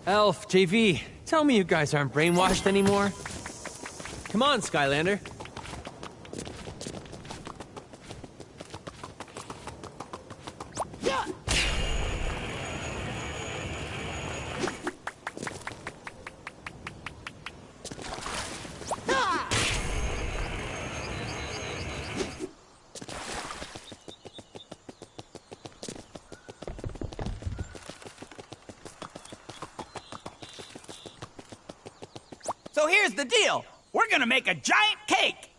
Elf, JV, tell me you guys aren't brainwashed anymore. Come on, Skylander. So here's the deal. We're gonna make a giant cake.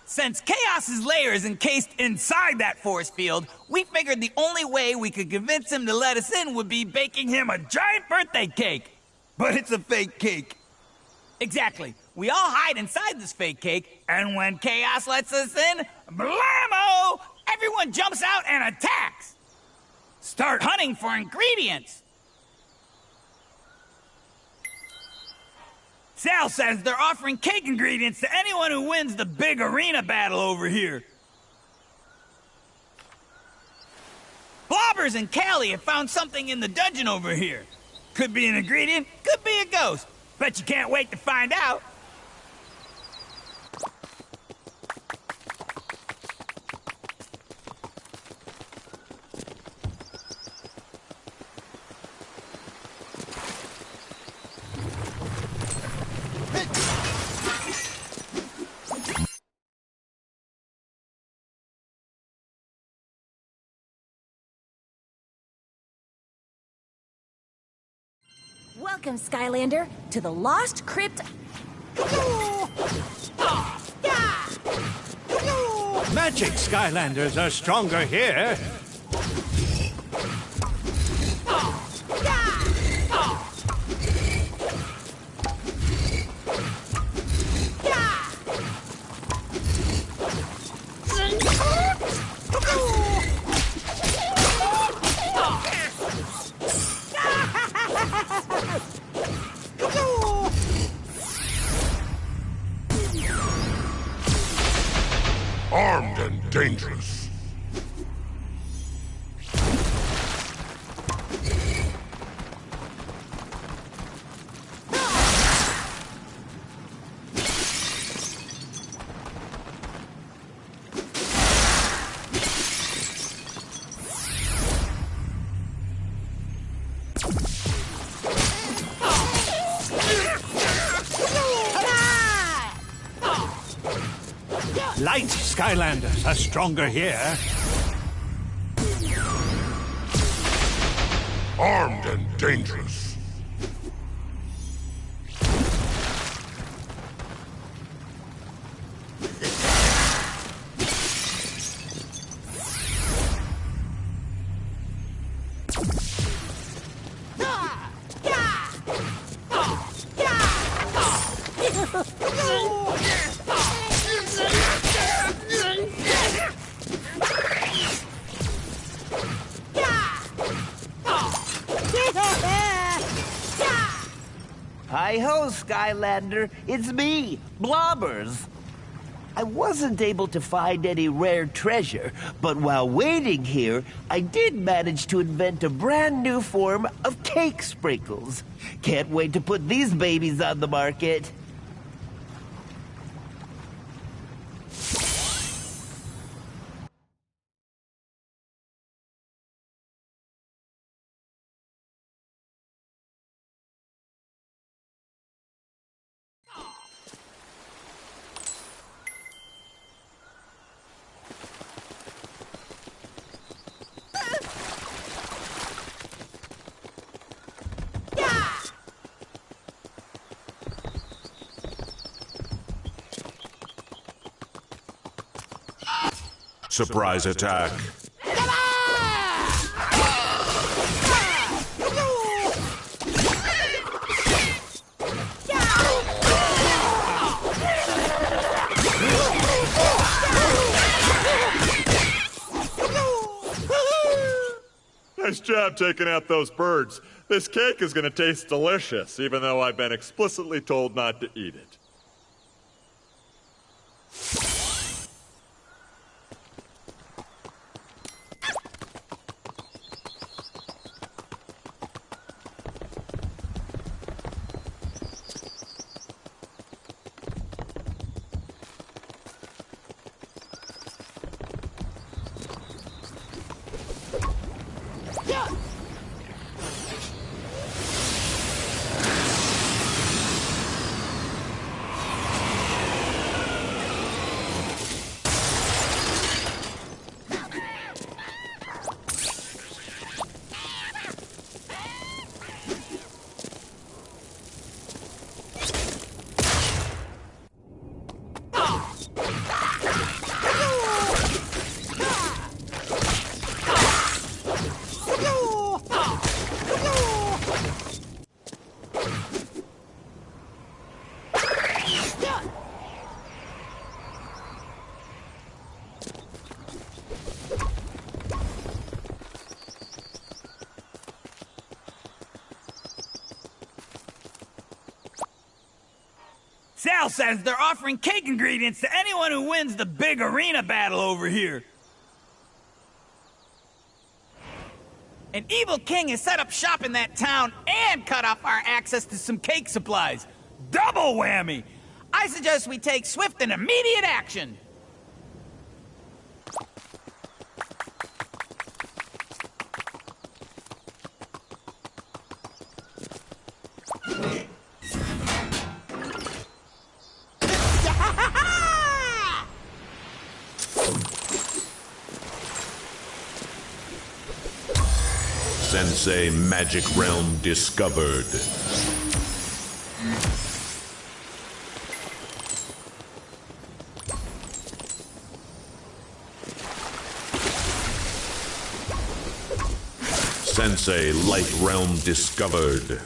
Since Chaos's lair is encased inside that force field, we figured the only way we could convince him to let us in would be baking him a giant birthday cake. But it's a fake cake. Exactly. We all hide inside this fake cake, and when Chaos lets us in, blammo! Everyone jumps out and attacks. Start hunting for ingredients. Sal says they're offering cake ingredients to anyone who wins the big arena battle over here. Blobbers and Callie have found something in the dungeon over here. Could be an ingredient, could be a ghost. Bet you can't wait to find out. Welcome, Skylander, to the Lost Crypt. Magic Skylanders are stronger here. Armed and dangerous. Light Skylanders are stronger here. Armed and dangerous. Hi-ho, Skylander. It's me, Blobbers. I wasn't able to find any rare treasure, but while waiting here, I did manage to invent a brand new form of cake sprinkles. Can't wait to put these babies on the market. Surprise attack. Nice job taking out those birds. This cake is going to taste delicious, even though I've been explicitly told not to eat it. Sal says they're offering cake ingredients to anyone who wins the big arena battle over here. An evil king has set up shop in that town and cut off our access to some cake supplies. Double whammy! I suggest we take swift and immediate action. Sensei Magic Realm discovered. Sensei Light Realm discovered.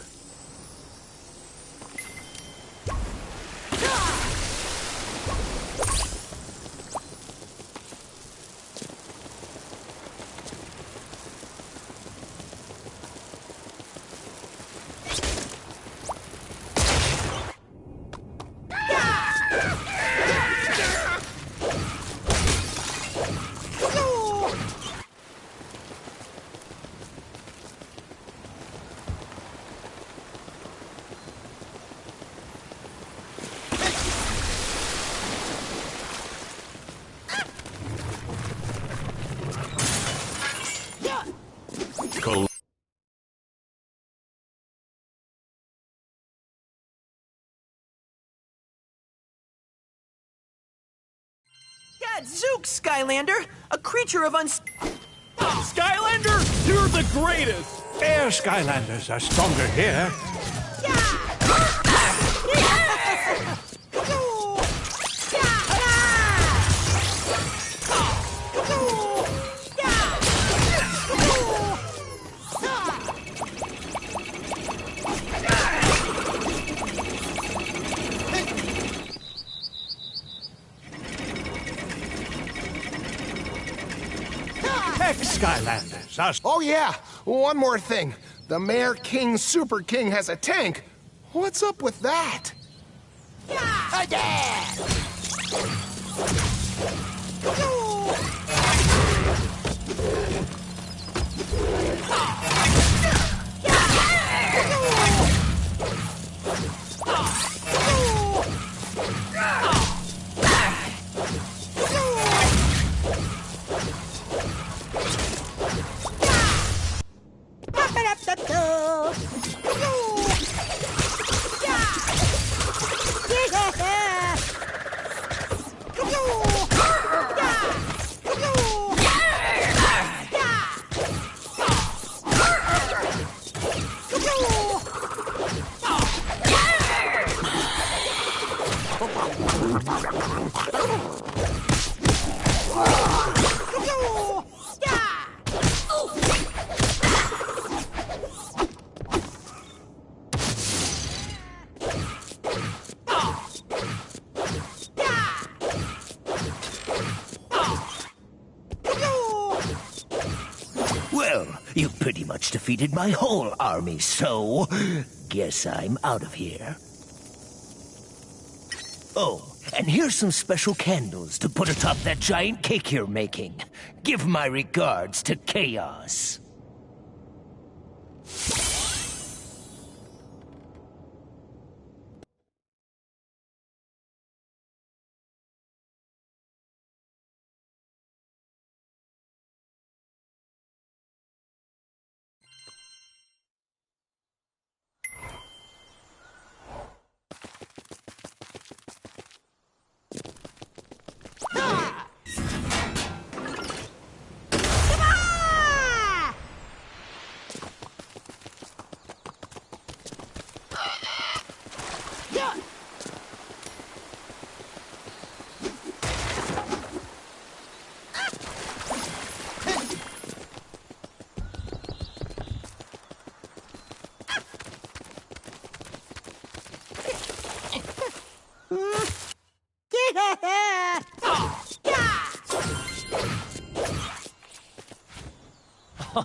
Gadzooks, Skylander! A creature of Skylander, you're the greatest! Air Skylanders are stronger here. Skylanders are... Oh yeah, one more thing. The Mayor King Super King has a tank. What's up with that? Well, you pretty much defeated my whole army, so guess I'm out of here. Oh, and here's some special candles to put atop that giant cake you're making. Give my regards to Chaos.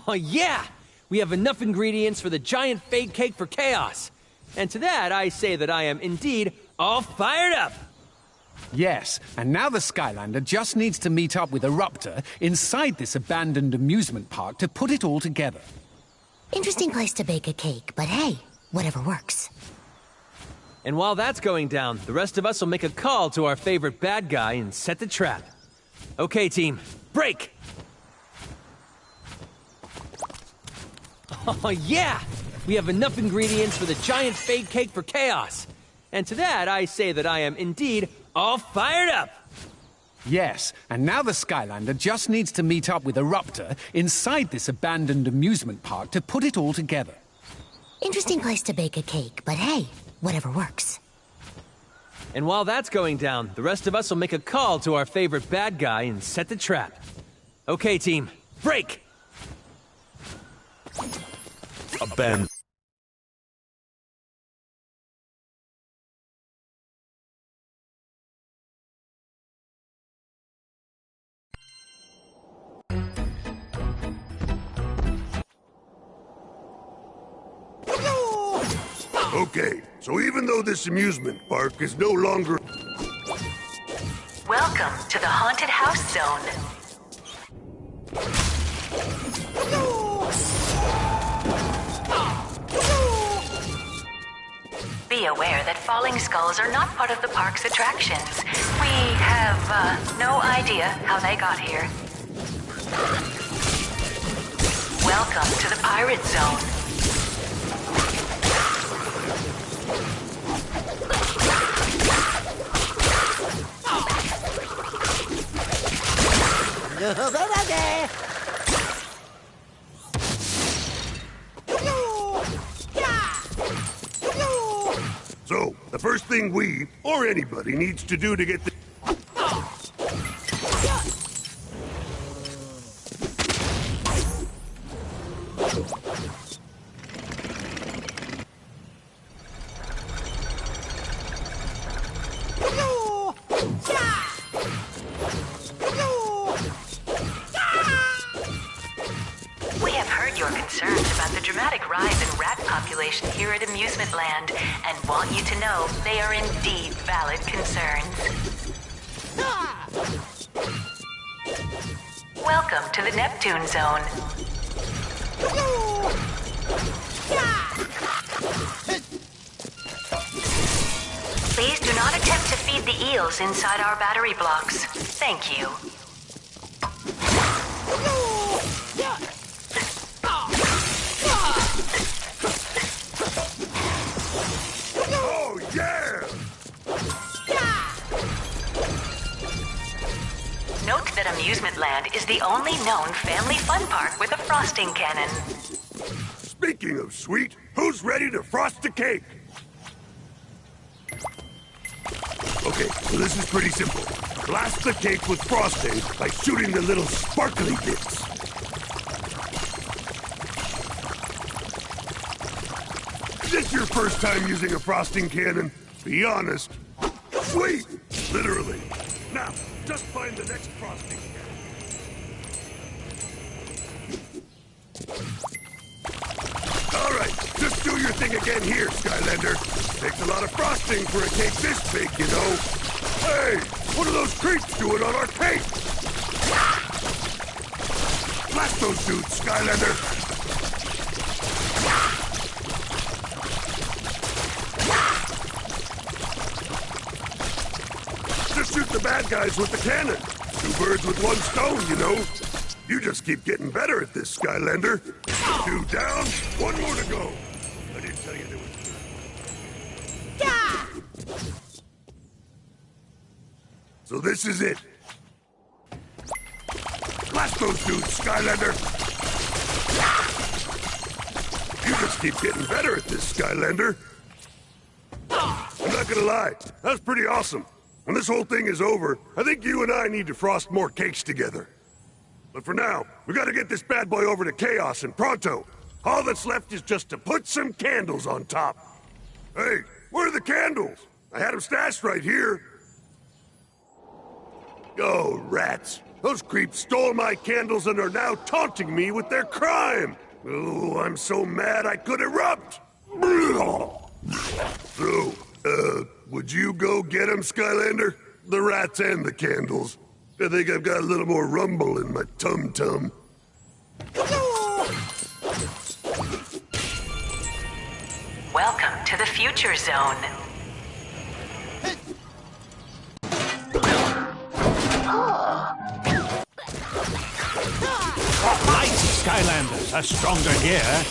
Oh, yeah! We have enough ingredients for the giant fake cake for Chaos. And to that, I say that I am indeed all fired up. Yes, and now the Skylander just needs to meet up with Eruptor inside this abandoned amusement park to put it all together. Interesting place to bake a cake, but hey, whatever works. And while that's going down, the rest of us will make a call to our favorite bad guy and set the trap. Okay, team, break! Oh, yeah! We have enough ingredients for the giant fake cake for Chaos. And to that, I say that I am indeed all fired up! Yes, and now the Skylander just needs to meet up with Eruptor inside this abandoned amusement park to put it all together. Interesting place to bake a cake, but hey, whatever works. And while that's going down, the rest of us will make a call to our favorite bad guy and set the trap. Okay, team, break! Abandon. Okay, so even though this amusement park is no longer... Welcome to the Haunted House Zone. Be aware that falling skulls are not part of the park's attractions. We have no idea how they got here. Welcome to the Pirate Zone. So, the first thing we, or anybody, needs to do to get the... We have heard your concerns about the dramatic rise in rat population here at Amusement Land, and want you to know they are indeed valid concerns. Welcome to the Neptune Zone. Please do not attempt to feed the eels inside our battery blocks. Thank you. Oh, yeah! Note that Amusement Land is the only known family fun park with a frosting cannon. Speaking of sweet, who's ready to frost a cake? Okay, so this is pretty simple. Blast the cake with frosting by shooting the little sparkly bits. Is this your first time using a frosting cannon? Be honest. Sweet! Literally. Now, just find the next frosting cannon. Alright, just do your thing again here, Skylander. Takes a lot of frosting for a cake this big, you know. Hey, what are those creeps doing on our cake? Blast those dudes, Skylander. Just shoot the bad guys with the cannon. 2 birds with 1 stone, you know. You just keep getting better at this, Skylander. 2 down, 1 more to go. I didn't tell you there was... So this is it. Blast those dudes, Skylander. You just keep getting better at this, Skylander. I'm not gonna lie, that was pretty awesome. When this whole thing is over, I think you and I need to frost more cakes together. But for now, we gotta get this bad boy over to Chaos and pronto. All that's left is just to put some candles on top. Hey, where are the candles? I had them stashed right here. Oh, rats. Those creeps stole my candles and are now taunting me with their crime. Oh, I'm so mad I could erupt. So, would Would you go get him, Skylander? The rats and the candles. I think I've got a little more rumble in my tum-tum. Welcome to the Future Zone. Mighty Skylanders are stronger here.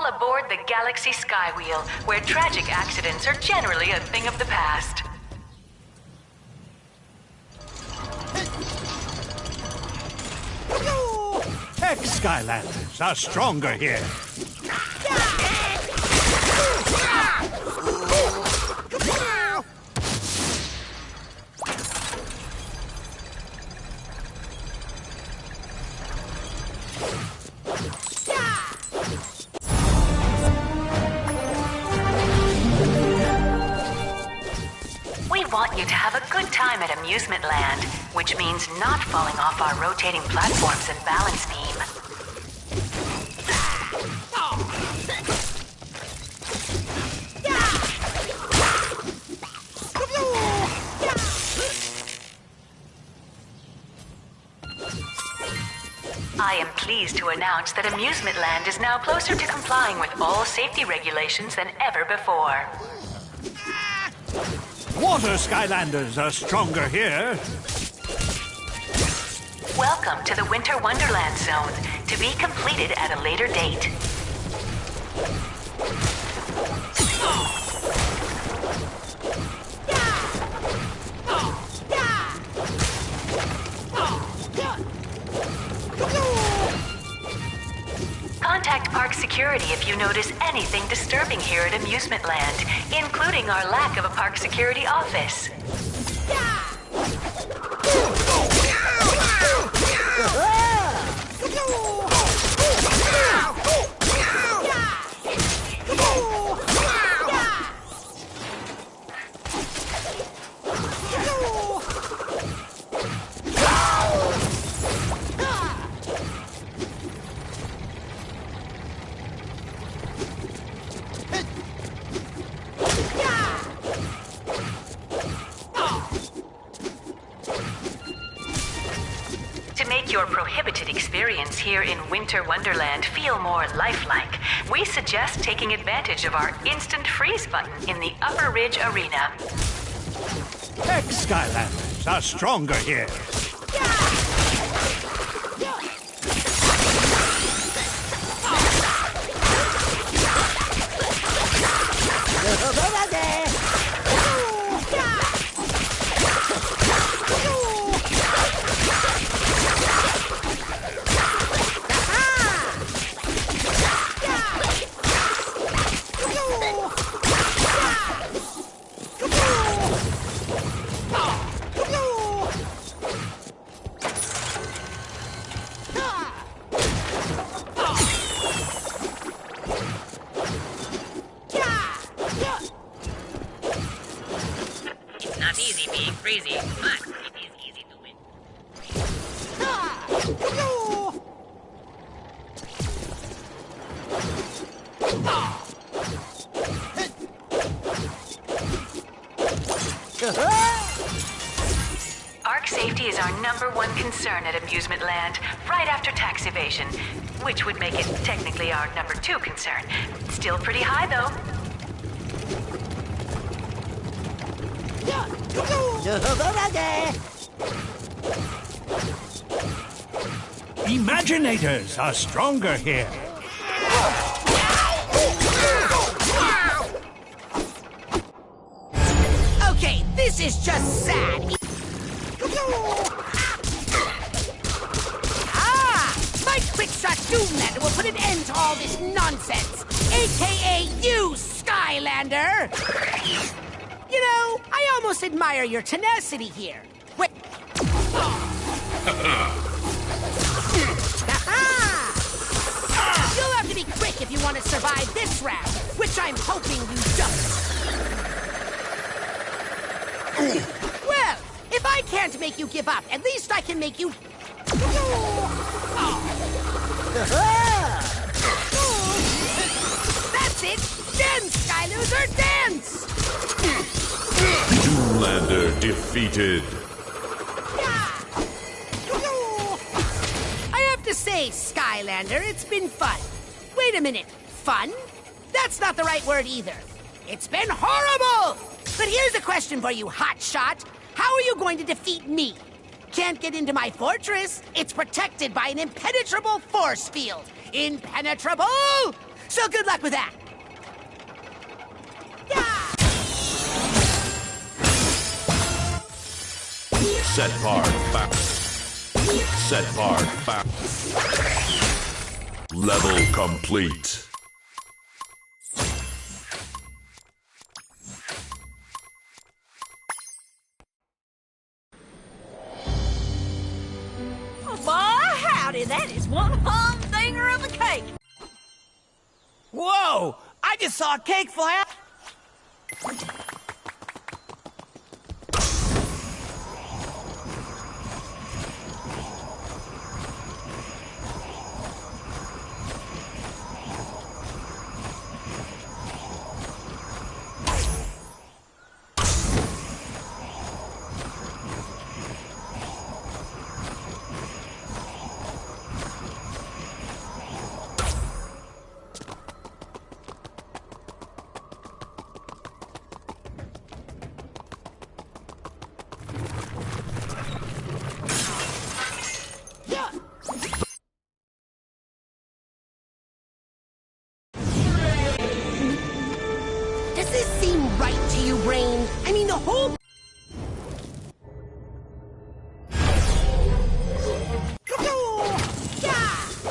Aboard the Galaxy Skywheel, where tragic accidents are generally a thing of the past. Ex-Skylanders are stronger here. Want you to have a good time at Amusement Land, which means not falling off our rotating platforms and balance beam. I am pleased to announce that Amusement Land is now closer to complying with all safety regulations than ever before. Water Skylanders are stronger here. Welcome to the Winter Wonderland Zone, to be completed at a later date. Contact Park Security if you notice anything disturbing here at Amusement Land, including our lack of a Park Security office. Your prohibited experience here in Winter Wonderland feel more lifelike, we suggest taking advantage of our instant freeze button in the Upper Ridge Arena. Ex-Skylanders are stronger here. Arc safety is our #1 concern at Amusement Land, right after tax evasion, which would make it technically our #2 concern. Still pretty high, though. Imaginators are stronger here. Okay, this is just sad. My quick-shot Doomlander will put an end to all this nonsense, a.k.a. you, Skylander! You know, I almost admire your tenacity here. Wait. You'll have to be quick if you want to survive this round, which I'm hoping you don't. Well, if I can't make you give up, at least I can make you... That's it! Dance, Skyloser, dance! Doomlander defeated. I have to say, Skylander, it's been fun. Wait a minute, fun? That's not the right word either. It's been horrible! But here's a question for you, hotshot. How are you going to defeat me? Can't get into my fortress. It's protected by an impenetrable force field. Impenetrable! So good luck with that. Set part back. Set part back. Level complete. My howdy, that is one humdinger of a cake. Whoa! I just saw a cake fly out. Does this seem right to you, Brain? I mean, the whole...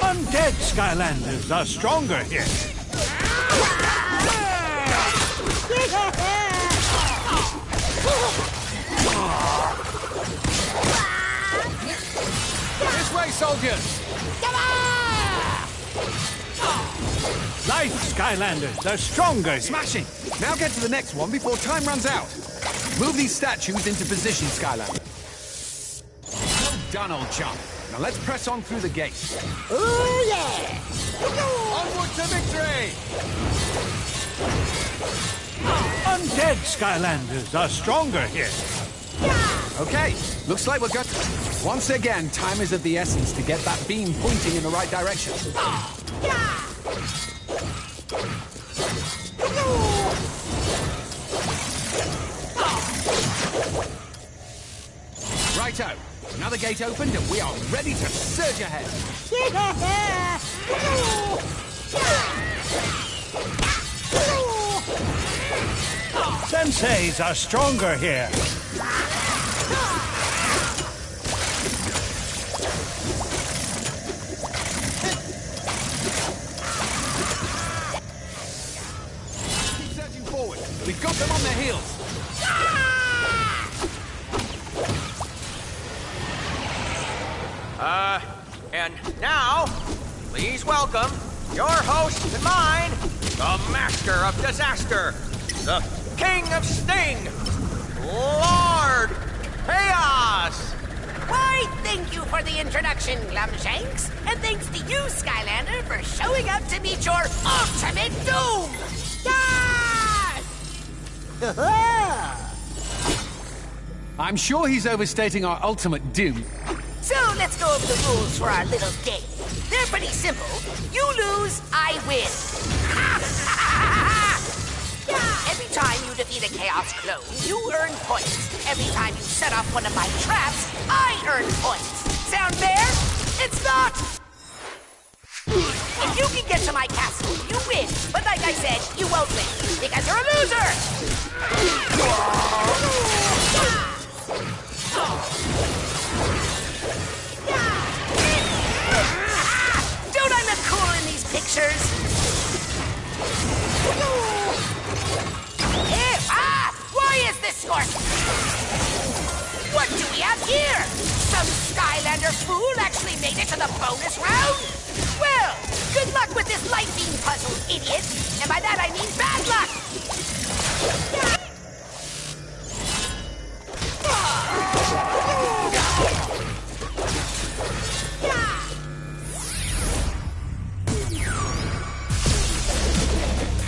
Undead Skylanders are stronger here. This way, soldiers! Life Skylanders are stronger. Smashing! Now get to the next one before time runs out. Move these statues into position, Skylander. Well done, old chum. Now let's press on through the gate. Oh, yeah! Onward to victory! Undead Skylanders are stronger here. Okay, looks like we've got... Once again, time is of the essence to get that beam pointing in the right direction. Righto, another gate opened and we are ready to surge ahead. Senseis are stronger here. Keep surging forward. We've got them on their heels. And now, please welcome your host and mine, the Master of Disaster, the King of Sting, Lord Chaos! Why, thank you for the introduction, Glumshanks. And thanks to you, Skylander, for showing up to meet your ultimate doom! I'm sure he's overstating our ultimate doom. So let's go over the rules for our little game. They're pretty simple. You lose, I win. Every time you defeat a Chaos clone, you earn points. Every time you set off one of my traps, I earn points. Sound fair? It's not! If you can get to my castle, you win. But like I said, you won't win, because you're a loser! Don't I look cool in these pictures? Why is this scorch? What do we have here? Some Skylander fool actually made it to the bonus round? Well, good luck with this light beam puzzle, idiot. And by that I mean bad luck.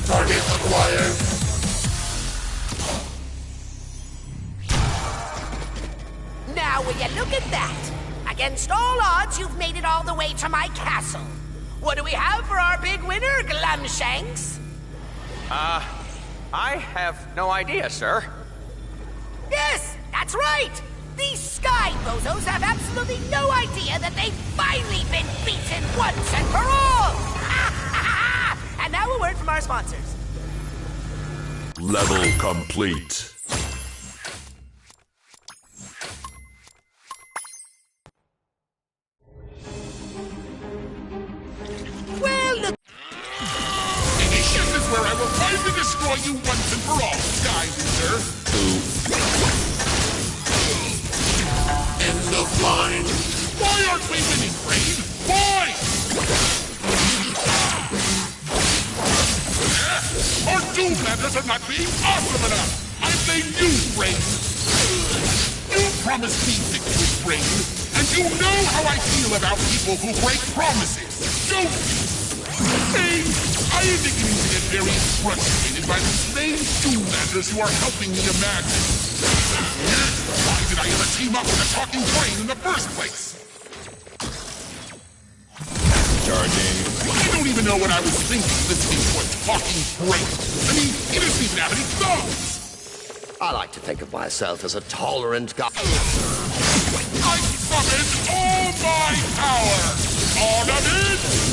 Target acquired. Now, will you look at that? Against all odds, you've made it all the way to my castle. What do we have for our big winner, Glumshanks? I have no idea, sir. Yes, that's right! These Sky Bozos have absolutely no idea that they've finally been beaten once and for all! And now a word from our sponsors. Level complete. Well, look. This is where I will finally destroy you once and for all, Sky Loser. End of line. Why aren't we winning, Brain? Why? Our Doomlanders are not being awesome enough. I blame you, Brain. You promised me victory, Brain. And you know how I feel about people who break promises, don't you? Hey, I am beginning to get very frustrated by the same Doomlanders who are helping me imagine. Why did I ever team up with a talking brain in the first place? Charging. I don't even know what I was thinking listening to a talking brain. I mean, he doesn't even have any thumbs. I like to think of myself as a tolerant guy. I summoned all my power! Ornament!